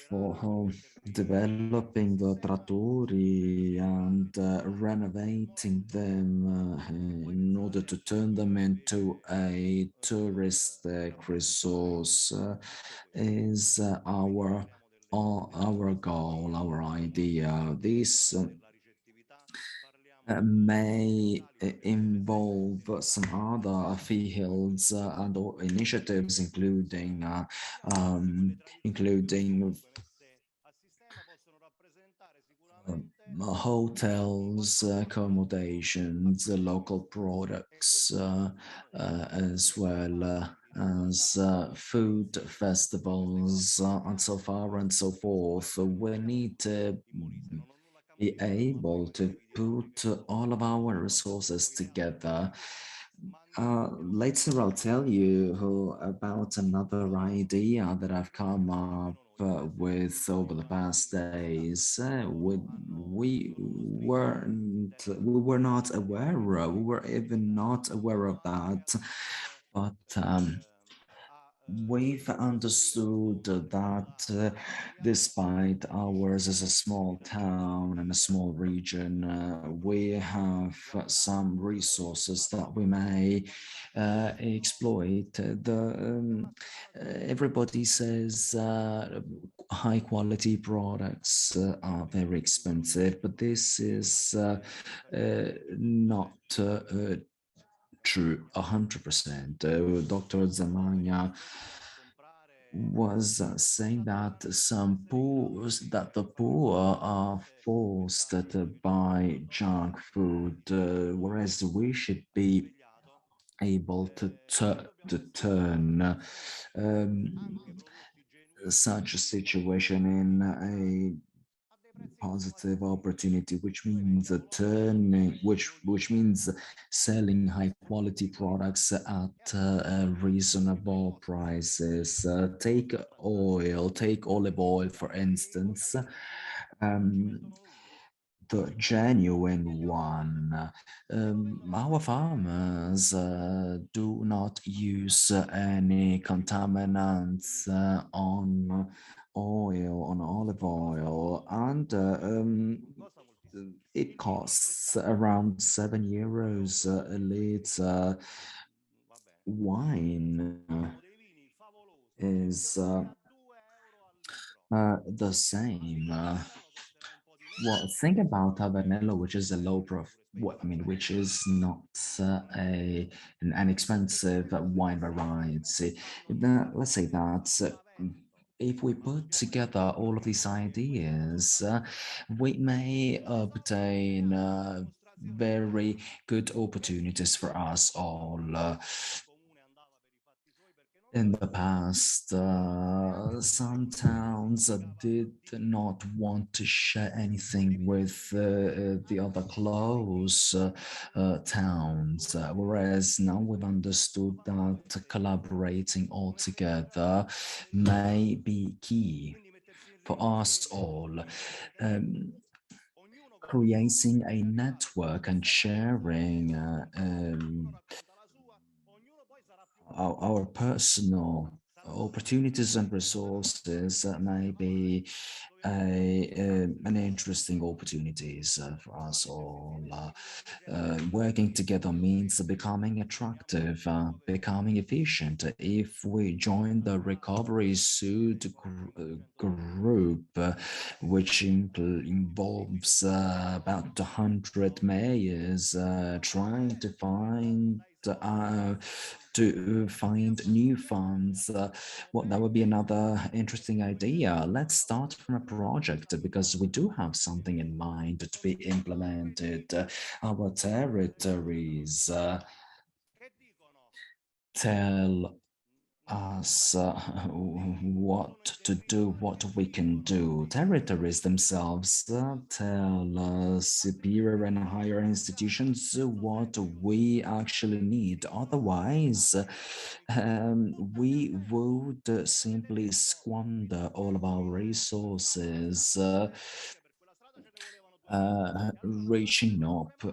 For developing the trattori and renovating them in order to turn them into a touristic resource is our goal, our idea. This may involve some other fields and initiatives, including hotels, accommodations, local products, as well as food festivals, and so far and so forth. We need to be able to put all of our resources together. Later, I'll tell you about another idea that I've come up with over the past days. We were not aware of, we were even not aware of that, but we've understood that despite ours as a small town and a small region, we have some resources that we may exploit. Everybody says high quality products are very expensive, but this is not true 100%. Dr. Zamagna was saying that the poor are forced to buy junk food, whereas we should be able to turn such a situation in a positive opportunity, which means which means selling high quality products at reasonable prices. Take olive oil, for instance. The genuine one. Our farmers do not use any contaminants on olive oil, and it costs around €7 a liter. Wine is the same. Well, think about Tavernello, which is a which is not an expensive wine variety. Let's say that if we put together all of these ideas, we may obtain very good opportunities for us all. In the past, some towns did not want to share anything with the other close towns, whereas now we've understood that collaborating all together may be key for us all. Creating a network and sharing our personal opportunities and resources may be an interesting opportunities for us all. Working together means becoming attractive, becoming efficient. If we join the Recovery Suit group, which involves about 100 mayors trying to find to find new funds. Well, that would be another interesting idea. Let's start from a project because we do have something in mind to be implemented. Our territories tell us what to do, what we can do. Territories themselves tell superior and higher institutions what we actually need. Otherwise, we would simply squander all of our resources reaching up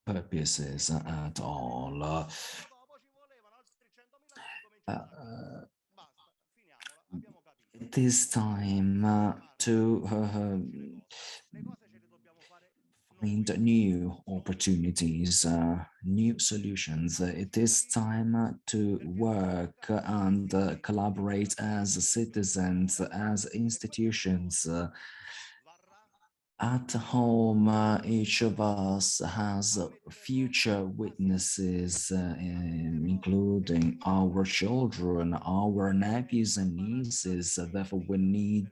purposes at all. It is time to find new opportunities, new solutions. It is time to work and collaborate as citizens, as institutions. At home, each of us has future witnesses, including our children, our nephews and nieces. Therefore, we need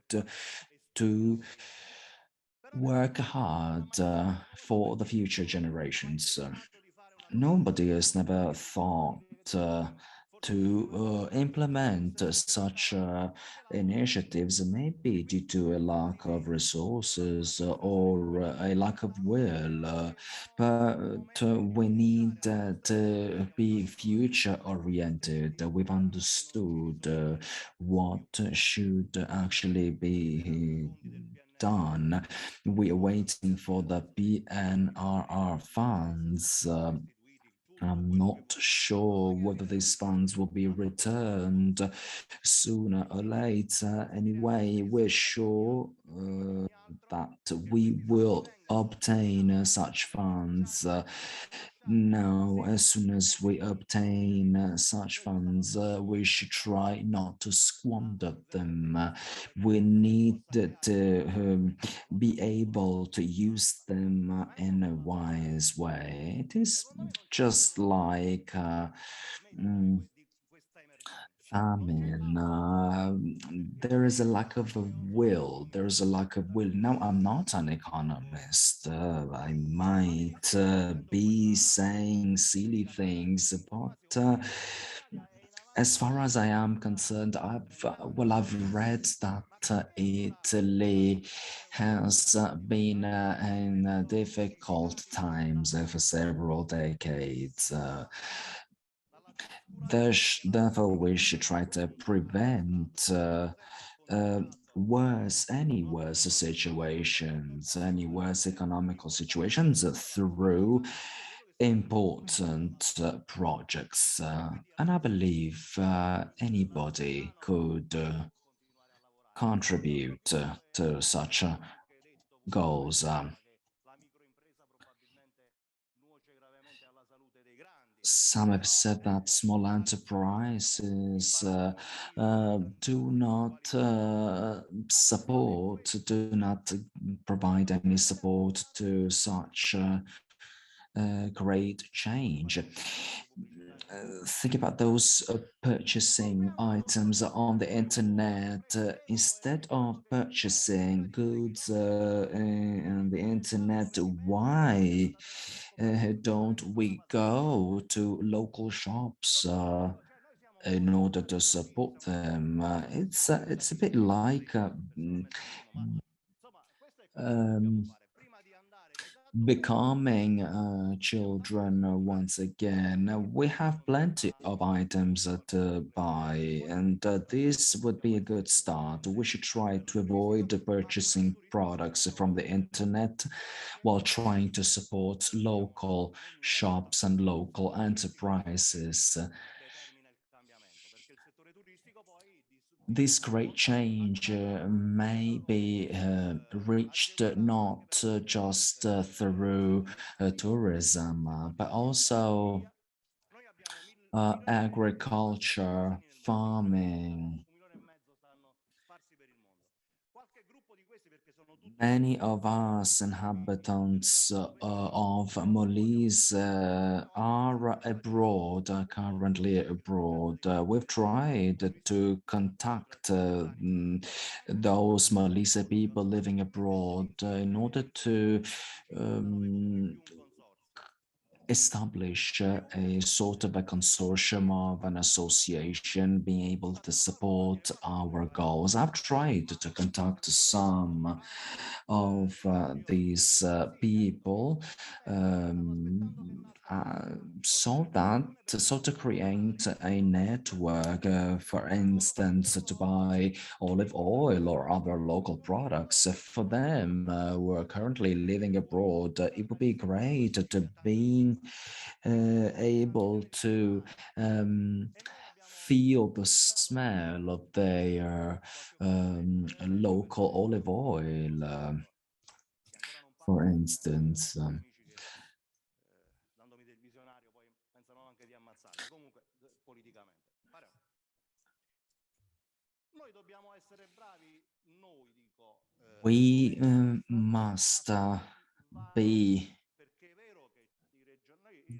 to work hard for the future generations. Nobody has never thought to implement such initiatives, maybe due to a lack of resources or a lack of will, but we need to be future oriented. We've understood what should actually be done. We are waiting for the PNRR funds. I'm not sure whether these funds will be returned sooner or later. Anyway, we're sure that we will obtain such funds. Now, as soon as we obtain such funds, we should try not to squander them. We need to be able to use them in a wise way. It is just like famine. There is a lack of a will. There is a lack of will. Now, I'm not an economist. I might be saying silly things, but as far as I am concerned, I've read that Italy has been in difficult times for several decades. Therefore, we should try to prevent any worse situations, any worse economical situations through important projects. And I believe anybody could contribute to such goals. Some have said that small enterprises do not provide any support to such great change. Think about those purchasing items on the internet. Instead of purchasing goods on the internet, why don't we go to local shops in order to support them? It's a bit like becoming children once again. We have plenty of items to buy, and this would be a good start. We should try to avoid purchasing products from the internet while trying to support local shops and local enterprises. This great change may be reached not just through tourism, but also agriculture, farming. Many of us inhabitants of Molise are abroad, are currently abroad. We've tried to contact those Molise people living abroad in order to establish a sort of a consortium of an association being able to support our goals. I've tried to contact some of these people so to create a network, for instance, to buy olive oil or other local products for them who are currently living abroad. It would be great to be able to feel the smell of their local olive oil, for instance. We must be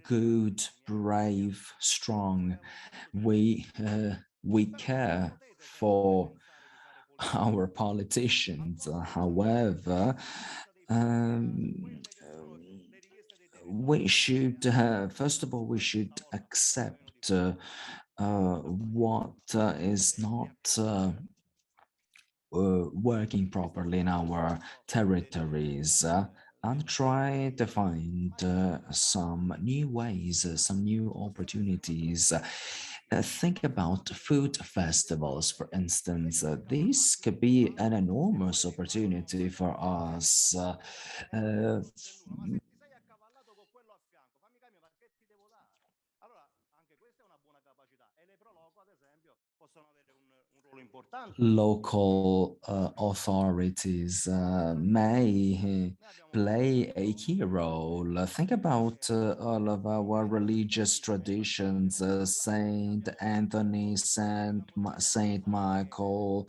good, brave, strong. We care for our politicians. However, we should first of all we should accept what is not working properly in our territories, and try to find some new ways, some new opportunities. Think about food festivals, for instance. This could be an enormous opportunity for us. Local authorities may play a key role. Think about all of our religious traditions, Saint Anthony, Saint Michael,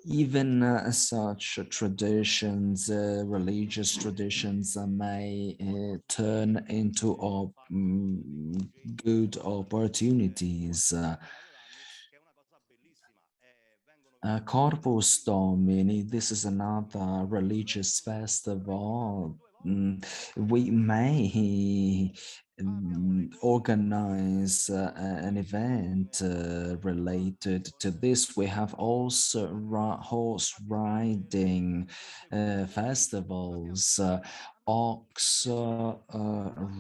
even such traditions, religious traditions, may turn into good opportunities. Corpus Domini, this is another religious festival. We may organize an event related to this. We have also horse riding festivals, ox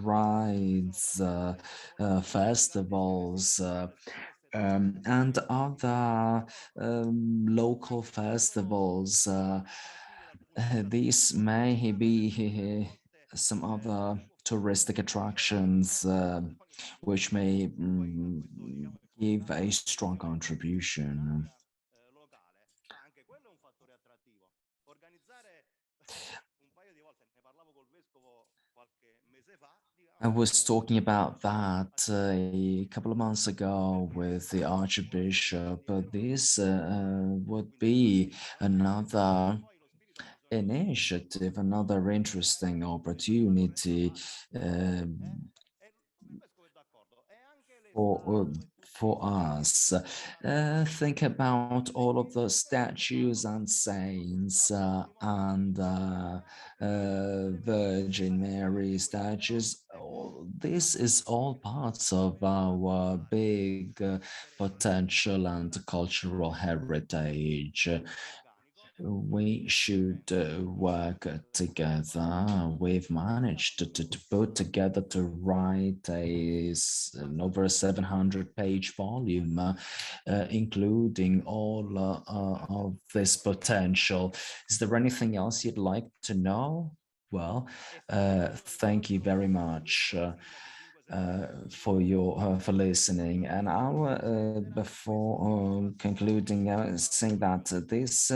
rides festivals, and other local festivals. These may be some other touristic attractions which may give a strong contribution. I was talking about that a couple of months ago with the Archbishop. This would be another initiative, another interesting opportunity for us. Think about all of the statues and saints and Virgin Mary statues. This is all parts of our big potential and cultural heritage. We should work together. We've managed to put together to write an over 700-page volume, including all of this potential. Is there anything else you'd like to know? Well, thank you very much. For listening, and our before concluding, saying that this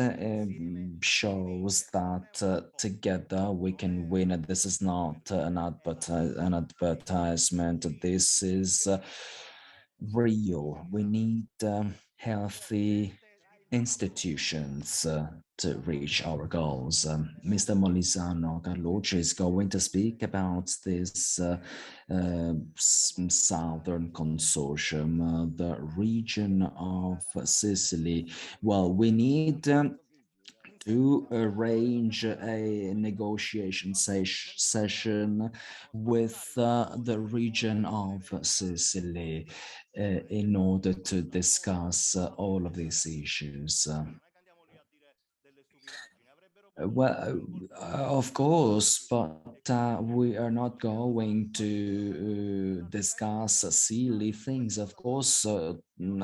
shows that together we can win. This is not an advertisement. This is real. We need healthy institutions to reach our goals. Mr. Molisano Carlucci is going to speak about this Southern Consortium, the region of Sicily. Well, we need to arrange a negotiation session with the region of Sicily in order to discuss all of these issues. Of course, but we are not going to discuss silly things. Of course, I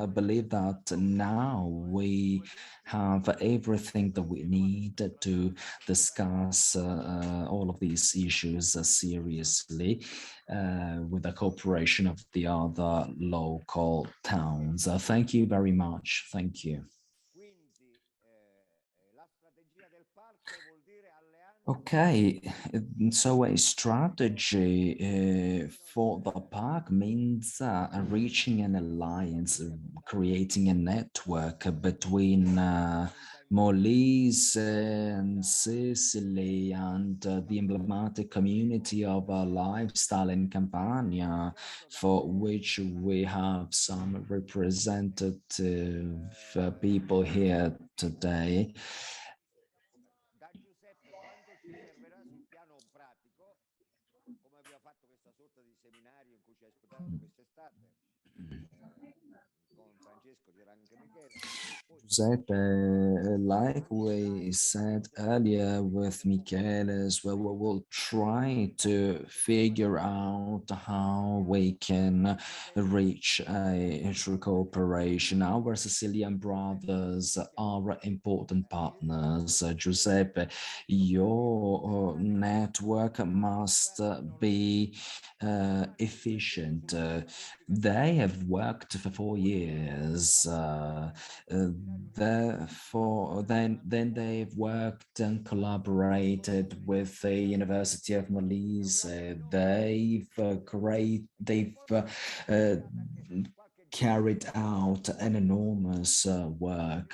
believe that now we have everything that we need to discuss all of these issues seriously with the cooperation of the other local towns. Thank you very much. Thank you. Okay, so a strategy for the park means reaching an alliance, creating a network between Molise and Sicily and the emblematic community of lifestyle in Campania, for which we have some representative people here today. Giuseppe, like we said earlier with Michele as well, we will try to figure out how we can reach a true cooperation. Our Sicilian brothers are important partners. Giuseppe, your network must be efficient. They have worked for 4 years. Therefore, then they've worked and collaborated with the University of Molise. They've carried out an enormous work.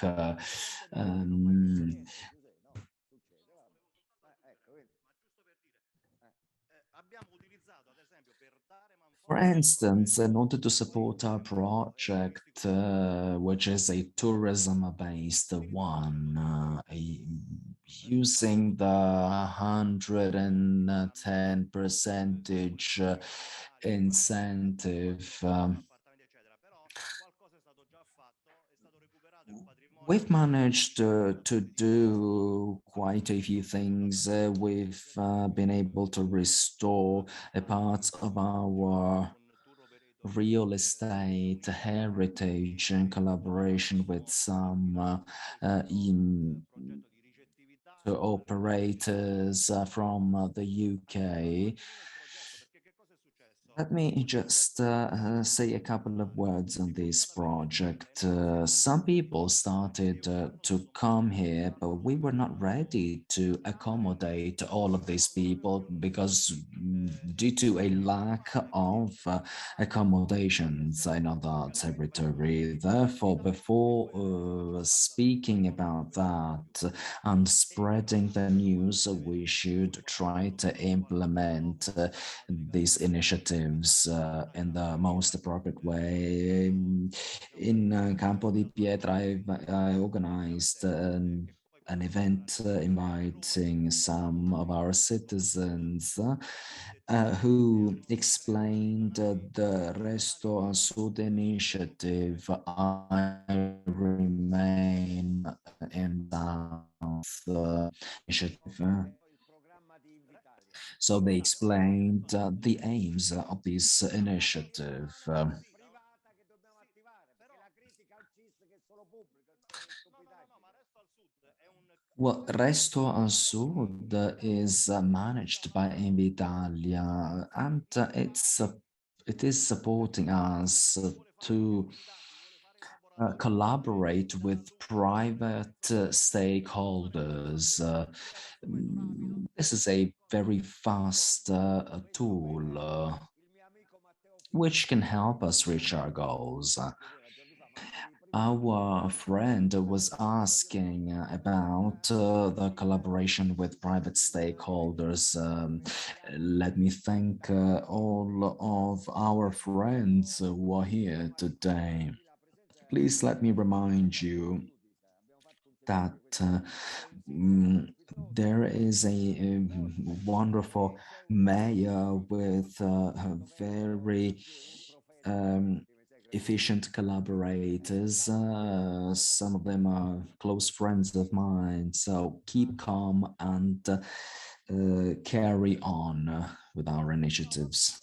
For instance, in order to support our project, which is a tourism-based one, using the 110% incentive, we've managed to do quite a few things. We've been able to restore a part of our real estate heritage in collaboration with some operators from the UK. Let me just say a couple of words on this project. Some people started to come here, but we were not ready to accommodate all of these people because due to a lack of accommodations in other territory. Therefore, before speaking about that and spreading the news, we should try to implement these initiatives in the most appropriate way. In Campo di Pietra, I organized an event inviting some of our citizens who explained the Resto al Sud initiative. I remain in South initiative. So they explained the aims of this initiative. Well, Resto al Sud is managed by Invitalia, and it is supporting us to collaborate with private stakeholders. This is a very fast tool which can help us reach our goals. Our friend was asking about the collaboration with private stakeholders. Let me thank all of our friends who are here today. Please let me remind you that there is a wonderful mayor with very efficient collaborators. Some of them are close friends of mine. So keep calm and carry on with our initiatives.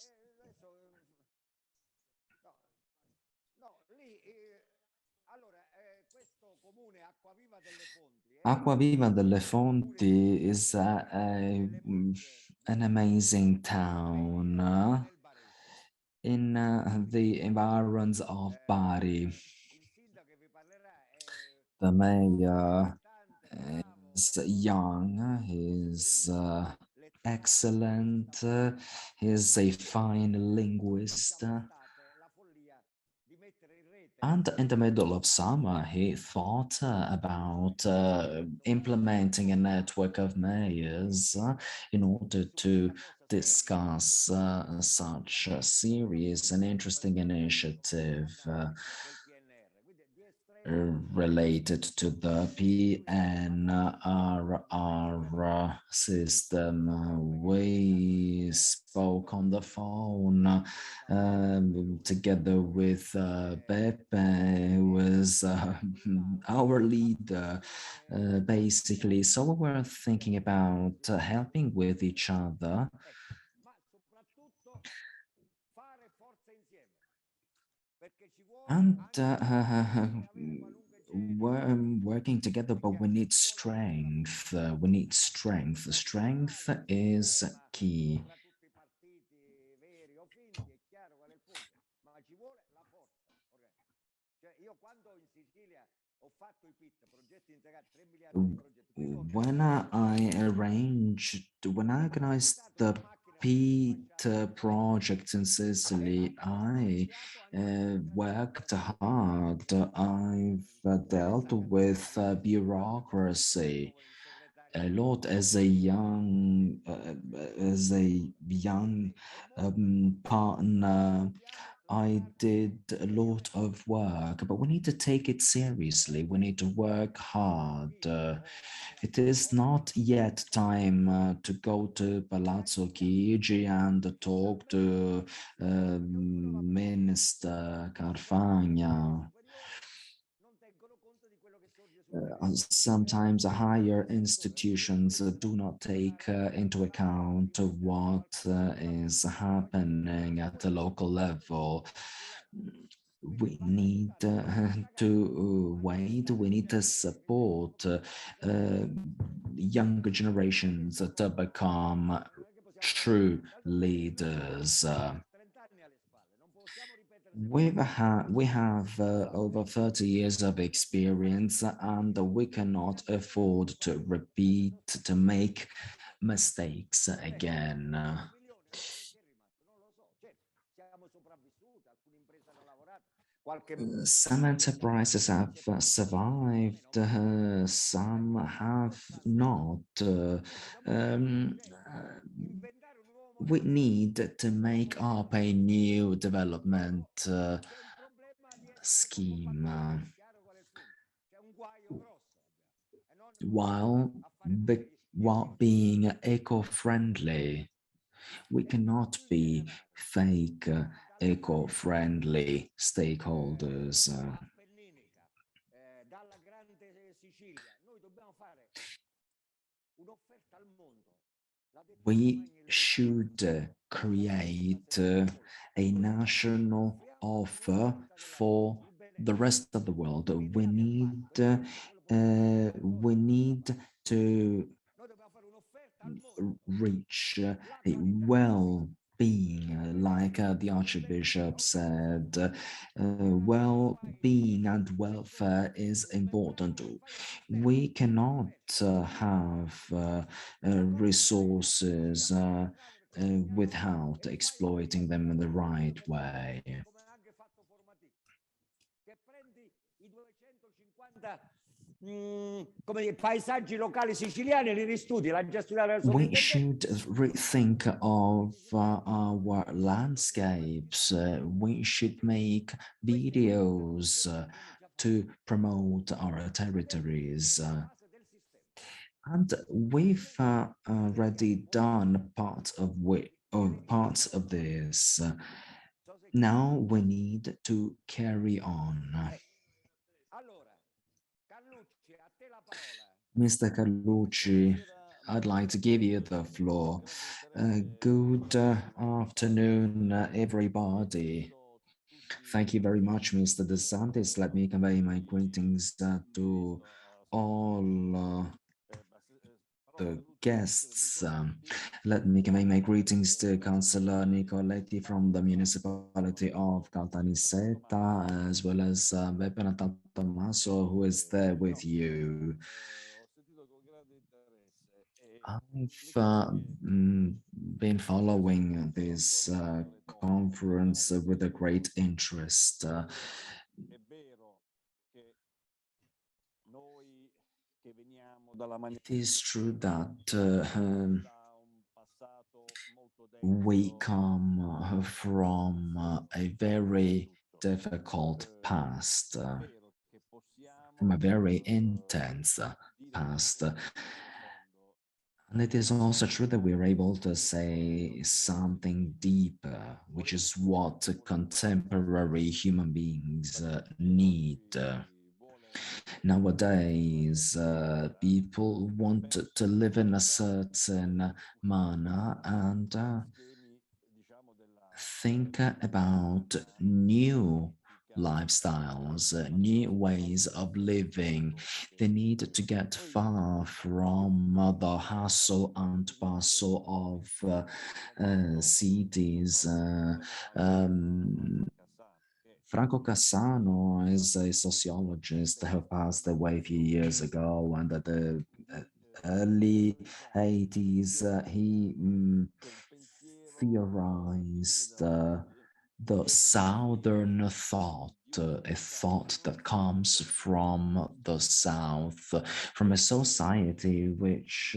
Acquaviva delle Fonti is an amazing town in the environs of Bari. The mayor is young, he's excellent, he's a fine linguist. And in the middle of summer, he thought about implementing a network of mayors in order to discuss such a serious and interesting initiative related to the PNRR system. We spoke on the phone together with Pepe, who was our leader, basically. So we were thinking about helping with each other. And we're working together, but we need strength. We need strength. Strength is key. When I organized the PEAT project in Sicily, I worked hard. I've dealt with bureaucracy a lot as a young partner. I did a lot of work, but we need to take it seriously. We need to work hard. It is not yet time to go to Palazzo Chigi and talk to Minister Carfagna. Sometimes higher institutions do not take into account what is happening at the local level. We need to wait, we need to support younger generations to become true leaders. We have over 30 years of experience, and we cannot afford to make mistakes again. Some enterprises have survived, some have not. We need to make up a new development scheme while being eco-friendly. We cannot be fake eco-friendly stakeholders. We should create a national offer for the rest of the world. We need to reach a well-being, like the Archbishop said. Well-being and welfare is important. We cannot have resources without exploiting them in the right way. paesaggi locali siciliani e li ristudi, la gestione della We should rethink of our landscapes. We should make videos to promote our territories. And we've already done parts of this. Now we need to carry on. Mr. Carlucci, I'd like to give you the floor. Good afternoon, everybody. Thank you very much, Mr. DeSantis. Let me convey my greetings to all the guests. Let me convey my greetings to Councillor Nicoletti from the municipality of Caltanissetta, as well as Beppe Tommaso, who is there with you. I've been following this conference with a great interest. It is true that we come from a very difficult past, from a very intense past. And it is also true that we're able to say something deeper, which is what contemporary human beings need. Nowadays, people want to live in a certain manner and think about new lifestyles, new ways of living. They need to get far from the hustle and bustle of cities. Franco Cassano is a sociologist who passed away a few years ago, and at the early 80s, he theorized the Southern thought, a thought that comes from the South, from a society which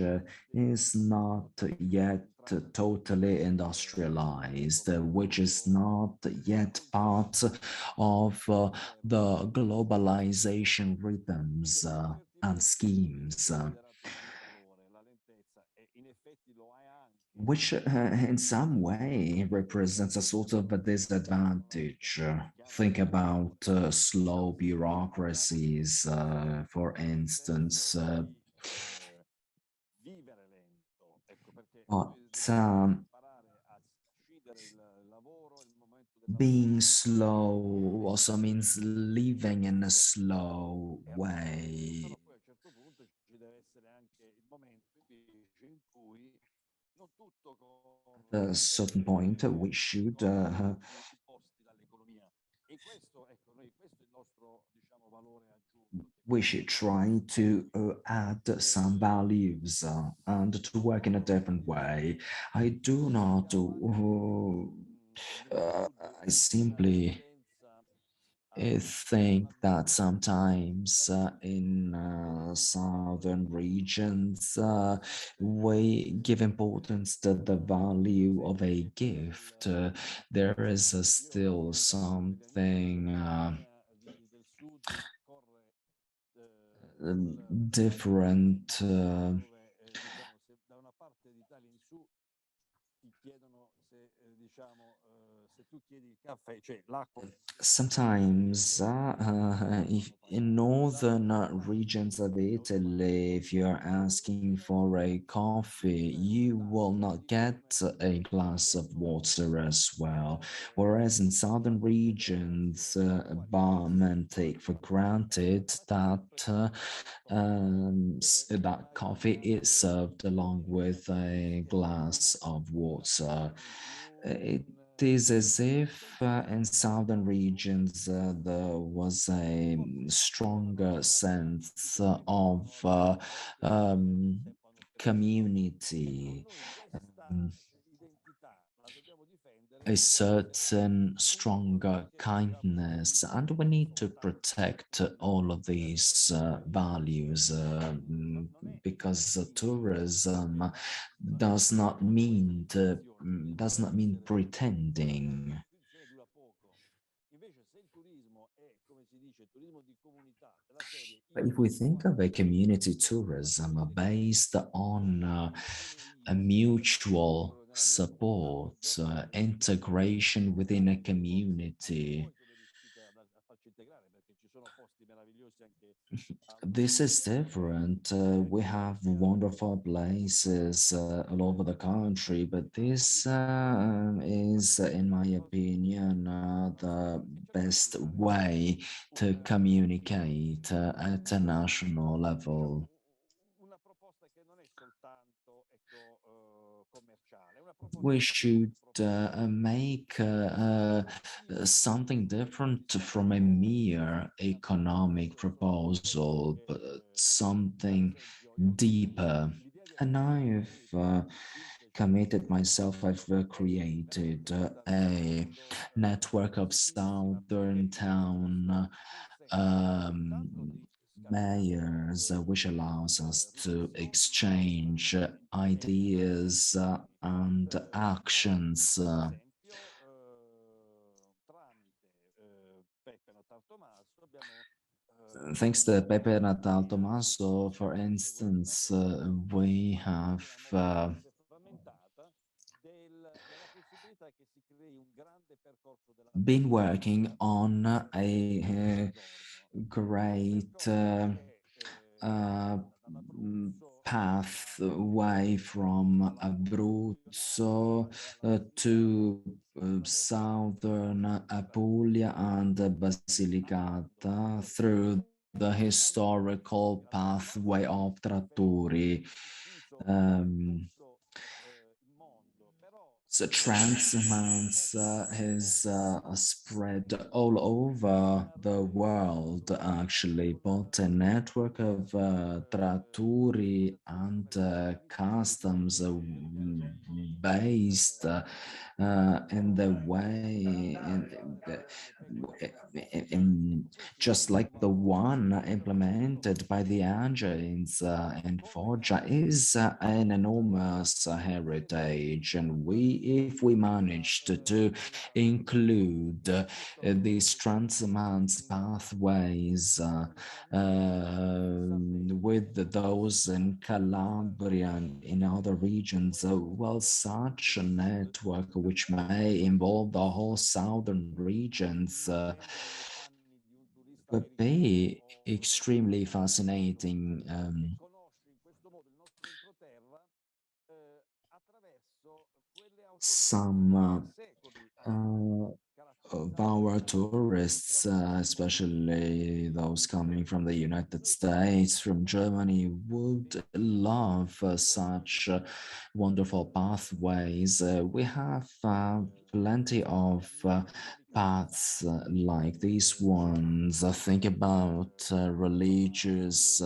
is not yet totally industrialized, which is not yet part of the globalization rhythms and schemes. Which in some way represents a sort of a disadvantage. Think about slow bureaucracies, for instance. But being slow also means living in a slow way. At a certain point, we should try to add some values and to work in a different way. I do not. I simply think that sometimes in southern regions we give importance to the value of a gift. There is still something different. Sometimes if in northern regions of Italy, if you're asking for a coffee, you will not get a glass of water as well. Whereas in southern regions, barmen take for granted that that coffee is served along with a glass of water. It is as if in southern regions there was a stronger sense of community. a certain stronger kindness, and we need to protect all of these values because tourism does not mean pretending. But if we think of a community tourism based on a mutual support, integration within a community, this is different. We have wonderful places all over the country, but this is, in my opinion, the best way to communicate at a national level. We should make something different from a mere economic proposal, but something deeper. And I've committed myself, I've created a network of southern town mayors, which allows us to exchange ideas and actions. Thanks to Pepe Natal Tommaso, for instance, we have been working on a great pathway from Abruzzo to southern Apulia and Basilicata through the historical pathway of Trattori. So transhumance is spread all over the world, actually, but a network of tratturi and customs based in the way, just like the one implemented by the Angels and Foggia, is an enormous heritage, and if we managed to include these transhumance pathways with those in Calabria and in other regions, well, such a network which may involve the whole southern regions would be extremely fascinating. Some of our tourists, especially those coming from the United States, from Germany, would love such wonderful pathways. We have plenty of paths like these ones. Think about religious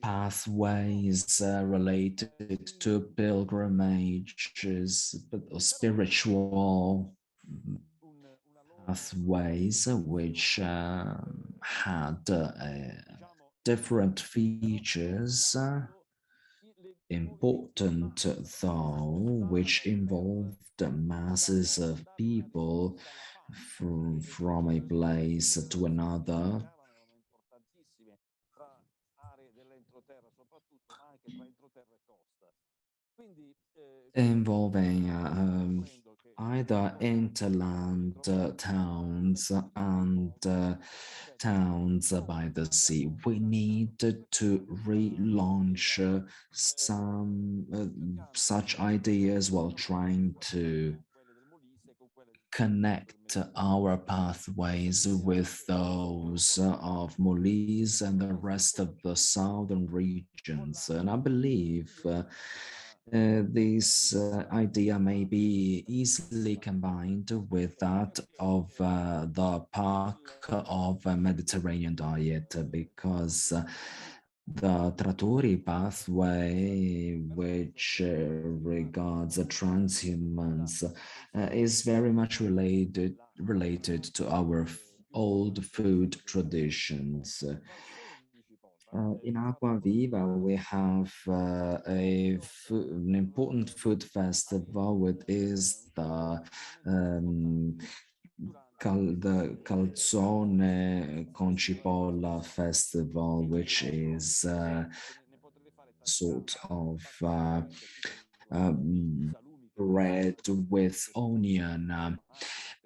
pathways related to pilgrimages, but spiritual pathways which had different features, important though, which involved masses of people from a place to another. Involving either interland towns and towns by the sea. We need to relaunch some such ideas while trying to connect our pathways with those of Molise and the rest of the southern regions. And I believe this idea may be easily combined with that of the Parco of Mediterranean diet, because The Trattori pathway, which regards the transhumans, is very much related to our old food traditions. In Aqua Viva, we have an important food festival, which is the Calzone con Cipolla festival, which is sort of bread with onion.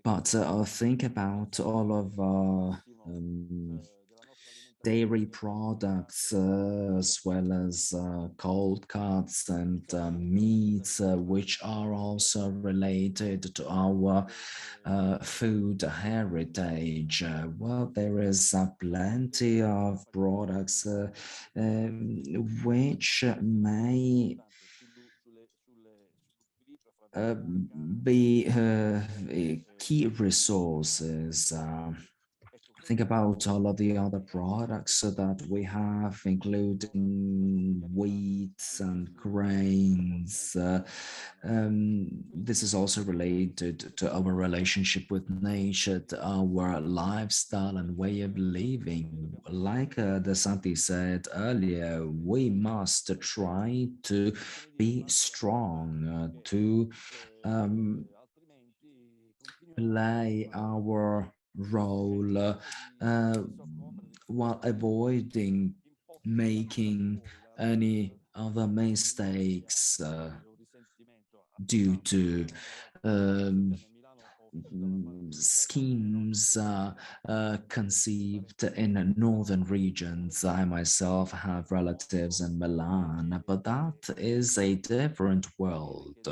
But think about all of dairy products, as well as cold cuts and meats, which are also related to our food heritage. Well, there is plenty of products which may be key resources. Think about all of the other products that we have, including wheats and grains. This is also related to our relationship with nature, to our lifestyle and way of living. Like the Santi said earlier, we must try to be strong, to play our role while avoiding making any other mistakes due to schemes conceived in northern regions. I myself have relatives in Milan, but that is a different world.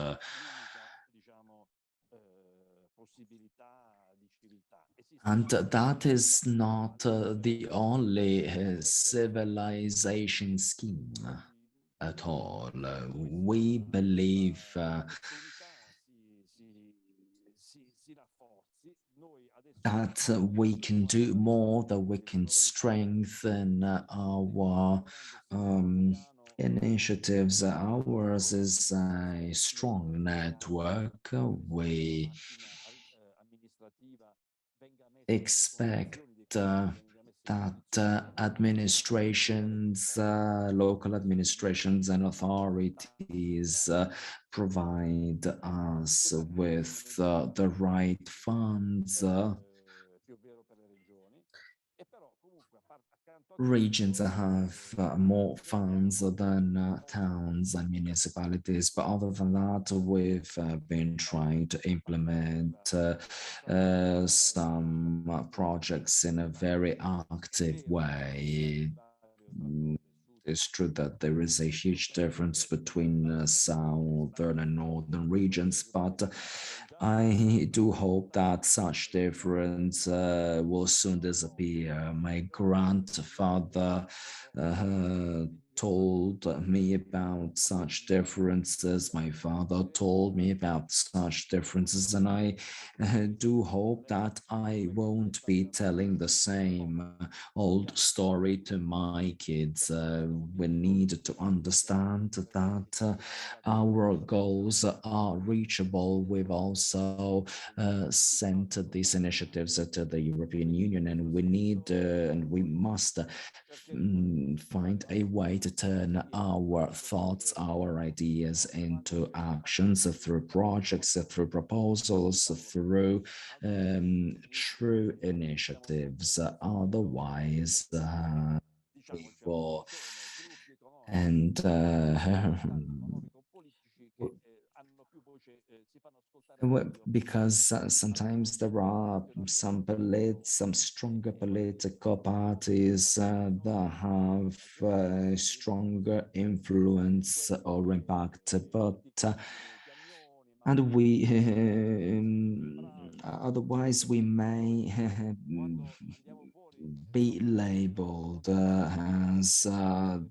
And that is not the only civilization scheme at all. We believe that we can do more, that we can strengthen our initiatives. Ours is a strong network. We expect that administrations, local administrations and authorities provide us with the right funds. Regions have more funds than towns and municipalities, but other than that, we've been trying to implement some projects in a very active way. It's true that there is a huge difference between southern and northern regions, but I do hope that such difference will soon disappear. My grandfather told me about such differences. My father told me about such differences, and I do hope that I won't be telling the same old story to my kids. We need to understand that our goals are reachable. We've also sent these initiatives to the European Union, and we need and we must find a way to turn our thoughts, our ideas into actions through projects, through proposals, through true initiatives. Otherwise, we will and because sometimes there are some stronger political parties that have stronger influence or impact, but and we otherwise we may be labeled as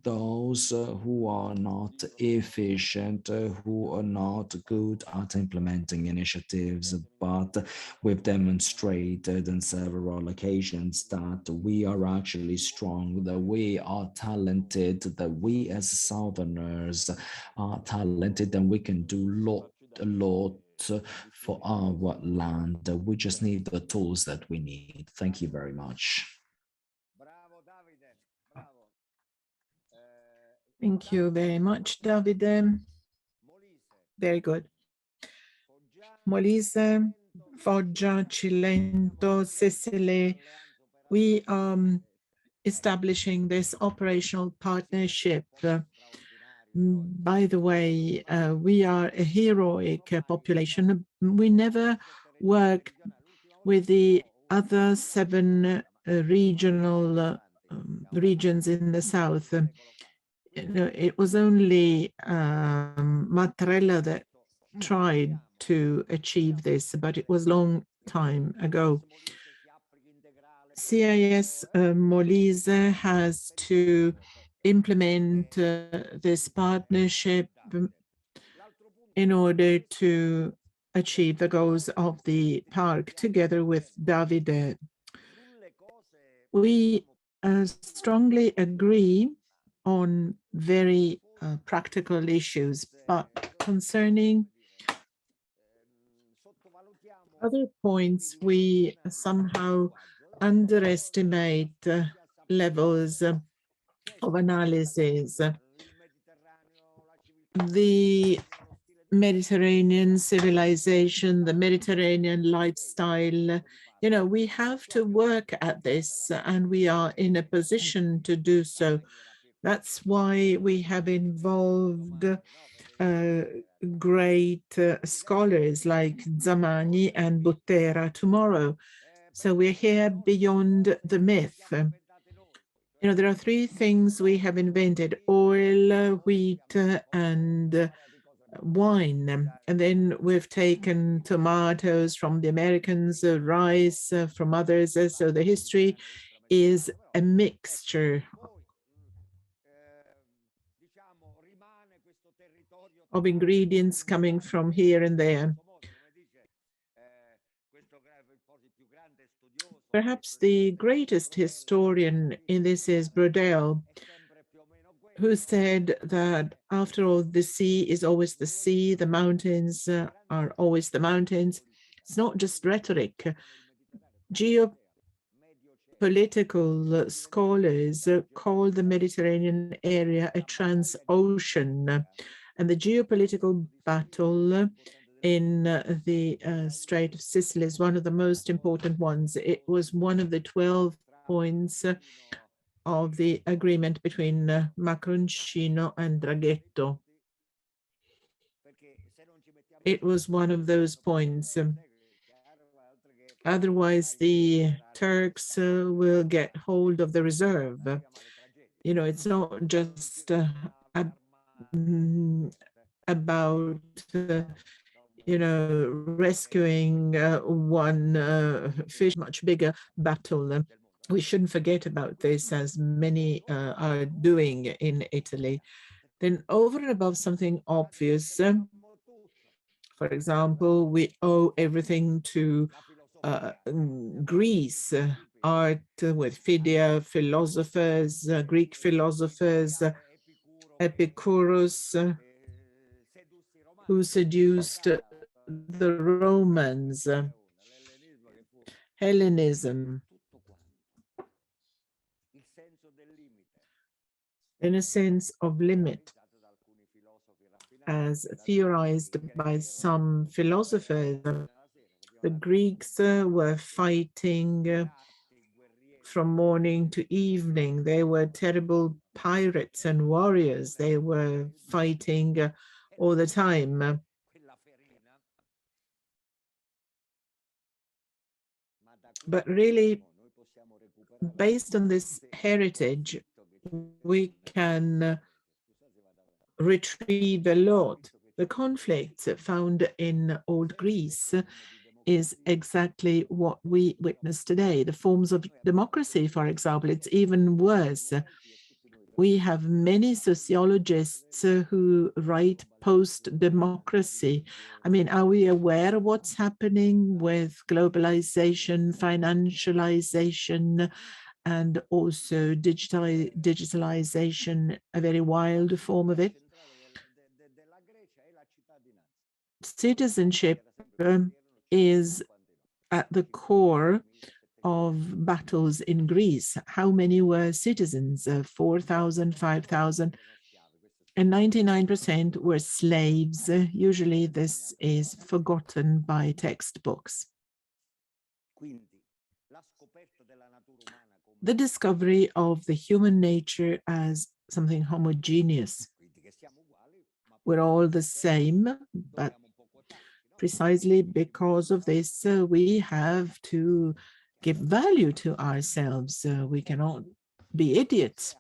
those who are not efficient, who are not good at implementing initiatives, but we've demonstrated on several occasions that we are actually strong, that we are talented, that we as Southerners are talented, and we can do a lot for our land. We just need the tools that we need. Thank you very much. Thank you very much, Davide. Very good. Molise, Foggia, Cilento, Sicily, we are establishing this operational partnership. By the way, we are a heroic population. We never worked with the other 7 regional regions in the south. It was only Mattarella that tried to achieve this, but it was a long time ago. CIS Molise has to implement this partnership in order to achieve the goals of the park together with Davide. We strongly agree on very practical issues, but concerning other points, we somehow underestimate levels of analysis. The Mediterranean civilization, the Mediterranean lifestyle, you know, we have to work at this, and we are in a position to do so. That's why we have involved great scholars like Zamani and Butera tomorrow. So we're here beyond the myth. You know, there are 3 things we have invented: oil, wheat, and wine. And then we've taken tomatoes from the Americans, rice from others. So the history is a mixture of ingredients coming from here and there. Perhaps the greatest historian in this is Brodel, who said that after all, the sea is always the sea, the mountains are always the mountains. It's not just rhetoric. Geopolitical scholars call the Mediterranean area a trans-ocean, and the geopolitical battle in the Strait of Sicily is one of the most important ones. It was one of the 12 points of the agreement between Macroncino and Draghetto. It was one of those points. Otherwise, the Turks will get hold of the reserve. You know, it's not just about you know, rescuing one fish. Much bigger battle. We shouldn't forget about this, as many are doing in Italy. Then over and above something obvious, for example, we owe everything to Greece, art with Phidia, philosophers, Greek philosophers, Epicurus, who seduced the Romans, Hellenism, in a sense of limit, as theorized by some philosophers. The Greeks were fighting from morning to evening. They were terrible pirates and warriors. They were fighting all the time. But really, based on this heritage, we can retrieve a lot. The conflicts found in old Greece is exactly what we witness today. The forms of democracy, for example, it's even worse. We have many sociologists who write post-democracy. I mean, are we aware of what's happening with globalization, financialization, and also digitalization, a very wild form of it? Citizenship is at the core of battles in Greece. How many were citizens? 4,000, 5,000, and 99% were slaves. Usually this is forgotten by textbooks. The discovery of the human nature as something homogeneous. We're all the same, but precisely because of this, we have to give value to ourselves. We cannot be idiots.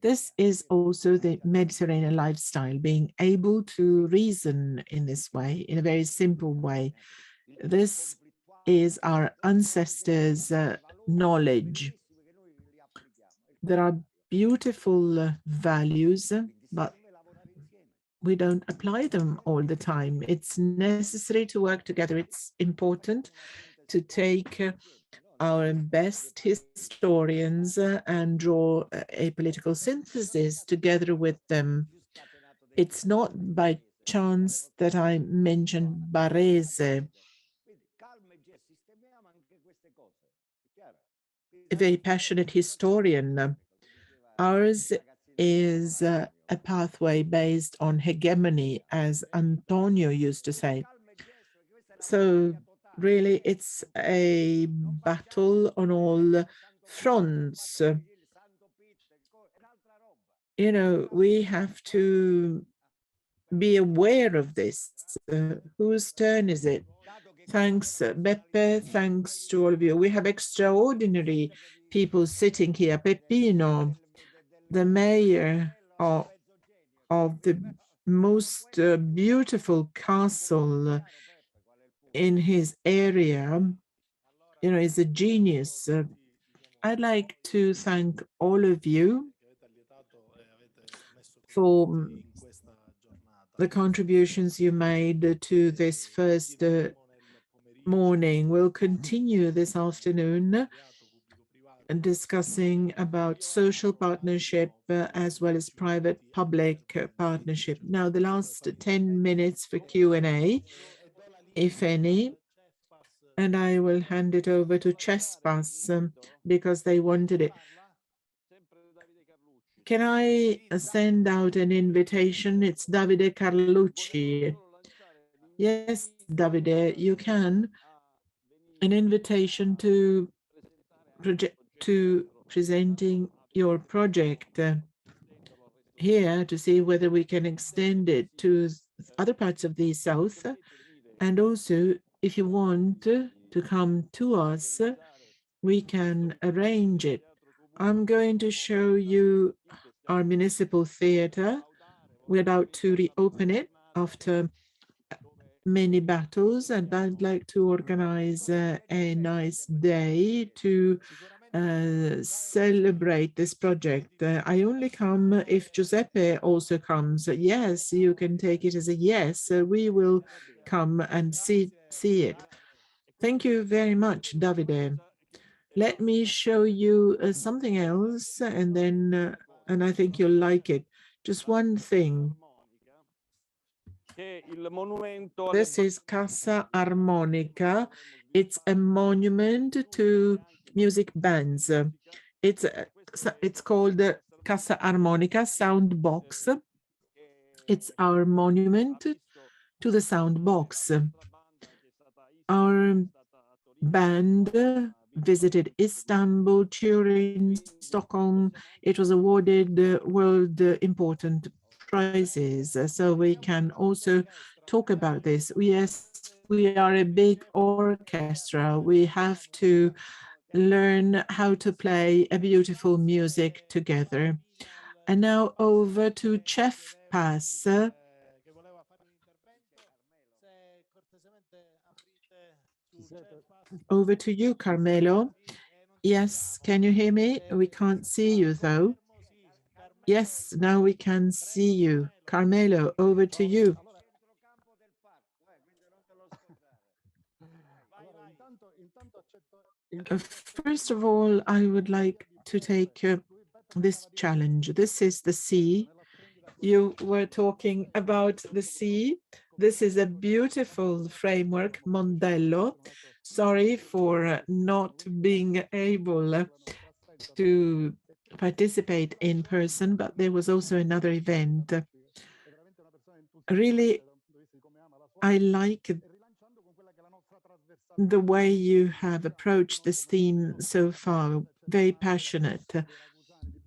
This is also the Mediterranean lifestyle, being able to reason in this way, in a very simple way. This is our ancestors' knowledge. There are beautiful values, but we don't apply them all the time. It's necessary to work together. It's important to take our best historians and draw a political synthesis together with them. It's not by chance that I mentioned Barese, a very passionate historian. Ours is a pathway based on hegemony, as Antonio used to say. So really, it's a battle on all fronts. You know, we have to be aware of this. Whose turn is it? Thanks, Beppe. Thanks to all of you. We have extraordinary people sitting here. Peppino, the mayor of the most beautiful castle in his area, you know, is a genius. I'd like to thank all of you for the contributions you made to this first morning. We'll continue this afternoon and discussing about social partnership as well as private-public partnership. Now, the last 10 minutes for Q&A, if any, and I will hand it over to Chespas because they wanted it. Can I send out an invitation? It's Davide Carlucci. Yes, Davide, you can. An invitation to presenting your project here to see whether we can extend it to other parts of the South. And also, if you want to come to us, we can arrange it. I'm going to show you our municipal theater. We're about to reopen it after many battles, and I'd like to organize a nice day to celebrate this project. I only come if Giuseppe also comes. Yes, you can take it as a yes. We will come and see it. Thank you very much, Davide. Let me show you something else, and then, and I think you'll like it. Just one thing. This is Casa Harmonica. It's a monument to music bands. It's called Casa Harmonica Sound Box. It's our monument to the sound box. Our band visited Istanbul, Turin, Stockholm. It was awarded world important prizes. So we can also talk about this. Yes, we are a big orchestra. We have to learn how to play a beautiful music together. And now over to Chef Pass. Over to you, Carmelo. Yes, can you hear me? We can't see you though. Yes, now we can see you. Carmelo, over to you. First of all, I would like to take this challenge. This is the sea. You were talking about the sea. This is a beautiful framework, Mondello. Sorry for not being able to participate in person, but there was also another event. Really, I like the way you have approached this theme so far, very passionate.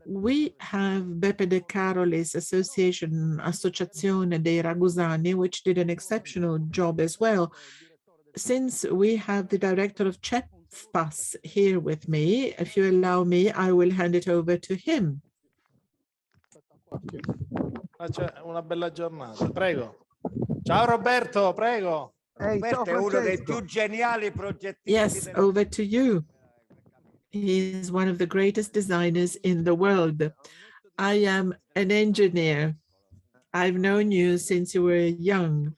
We have Beppe De Carolis Association, Associazione dei Ragusani, which did an exceptional job as well. Since we have the director of CEPAS here with me, if you allow me, I will hand it over to him. Una bella giornata, prego. Ciao Roberto, prego. Roberto è uno dei più geniali progettisti. Yes, over to you. He is one of the greatest designers in the world. I am an engineer. I've known you since you were young.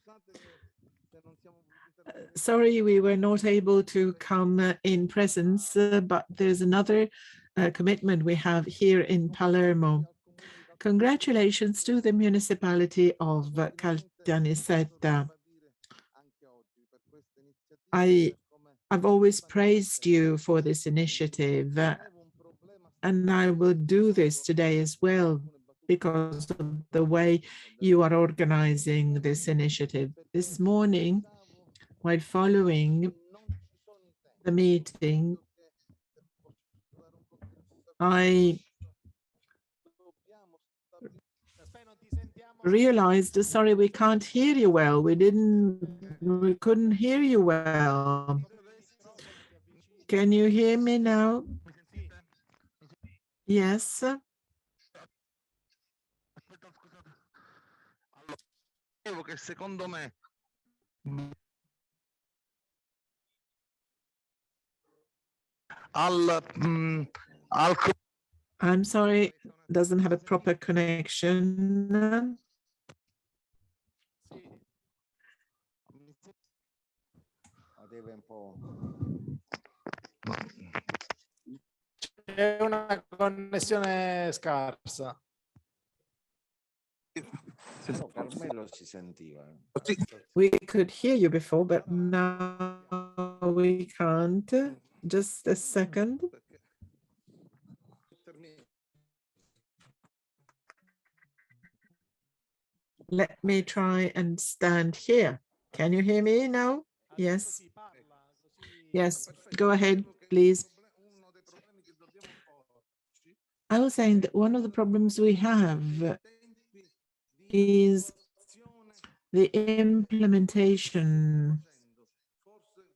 Sorry, we were not able to come in presence, but there's another commitment we have here in Palermo. Congratulations to the municipality of Caltanissetta. I've always praised you for this initiative, and I will do this today as well because of the way you are organizing this initiative. This morning, while following the meeting, I realized, sorry, we can't hear you well. We couldn't hear you well. Can you hear me now? Yes. I'm sorry, doesn't have a proper connection. C'è una connessione scarsa. Carmelo si sentiva. We could hear you before, but now we can't. Just a second. Let me try and stand here. Can you hear me now? Yes. Yes, go ahead, please. I was saying that one of the problems we have is the implementation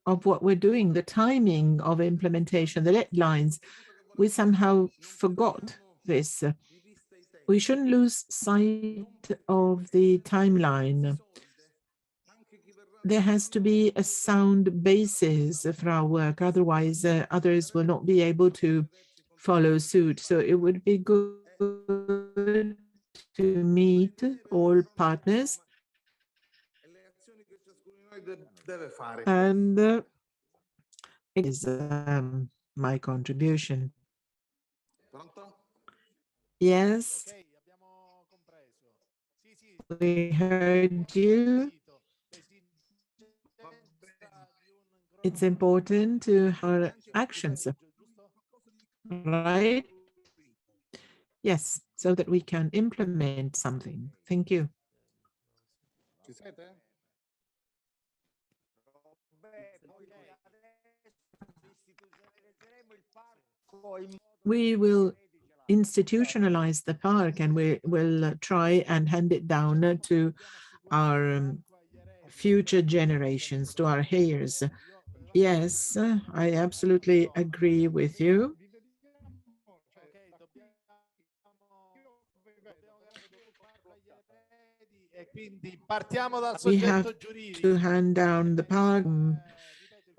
of what we're doing, the timing of implementation, the deadlines. We somehow forgot this. We shouldn't lose sight of the timeline. There has to be a sound basis for our work, otherwise others will not be able to follow suit. So it would be good to meet all partners and it is my contribution. Yes, we heard you. It's important to have actions, right? Yes, so that we can implement something. Thank you. We will institutionalize the park and we will try and hand it down to our future generations, to our heirs. Yes, I absolutely agree with you. We have to hand down the park.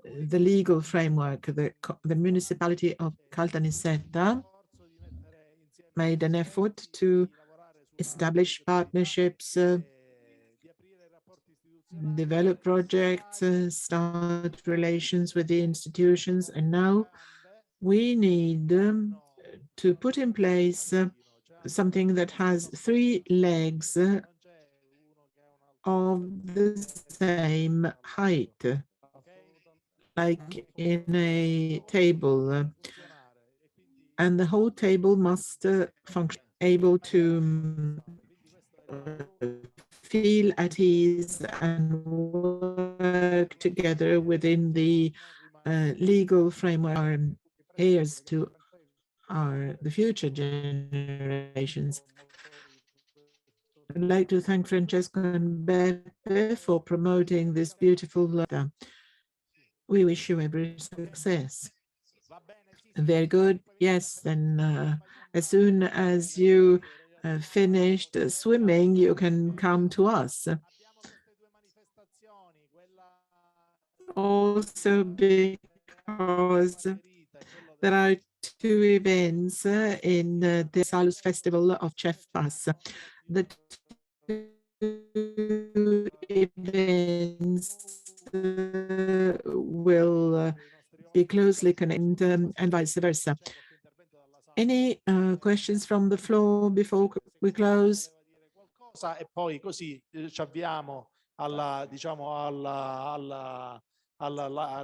the legal framework. The municipality of Caltanissetta made an effort to establish partnerships, develop projects, start relations with the institutions, and now we need to put in place something that has 3 legs of the same height, like in a table, and the whole table must function, able to feel at ease and work together within the legal framework, our heirs to the future generations. I'd like to thank Francesco and Beppe for promoting this beautiful letter. We wish you every success. Very good. Yes, then as soon as you finished swimming, you can come to us. Also because there are 2 events in the Salus Festival of Chef Pass. The 2 events will be closely connected and vice versa. Any questions from the floor before we close? E poi così ci avviamo alla, diciamo, alla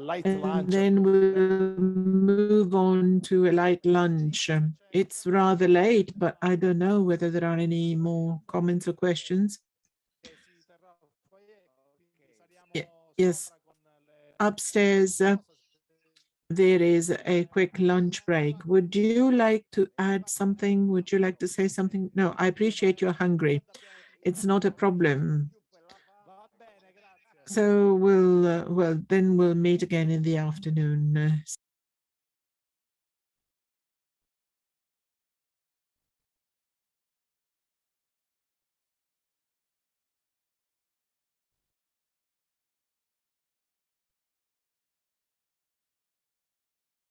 light lunch. And then we'll move on to a light lunch. It's rather late, but I don't know whether there are any more comments or questions. Yes, upstairs there is a quick lunch break. Would you like to add something? Would you like to say something? No, I appreciate you're hungry. It's not a problem. So we'll, well, then we'll meet again in the afternoon.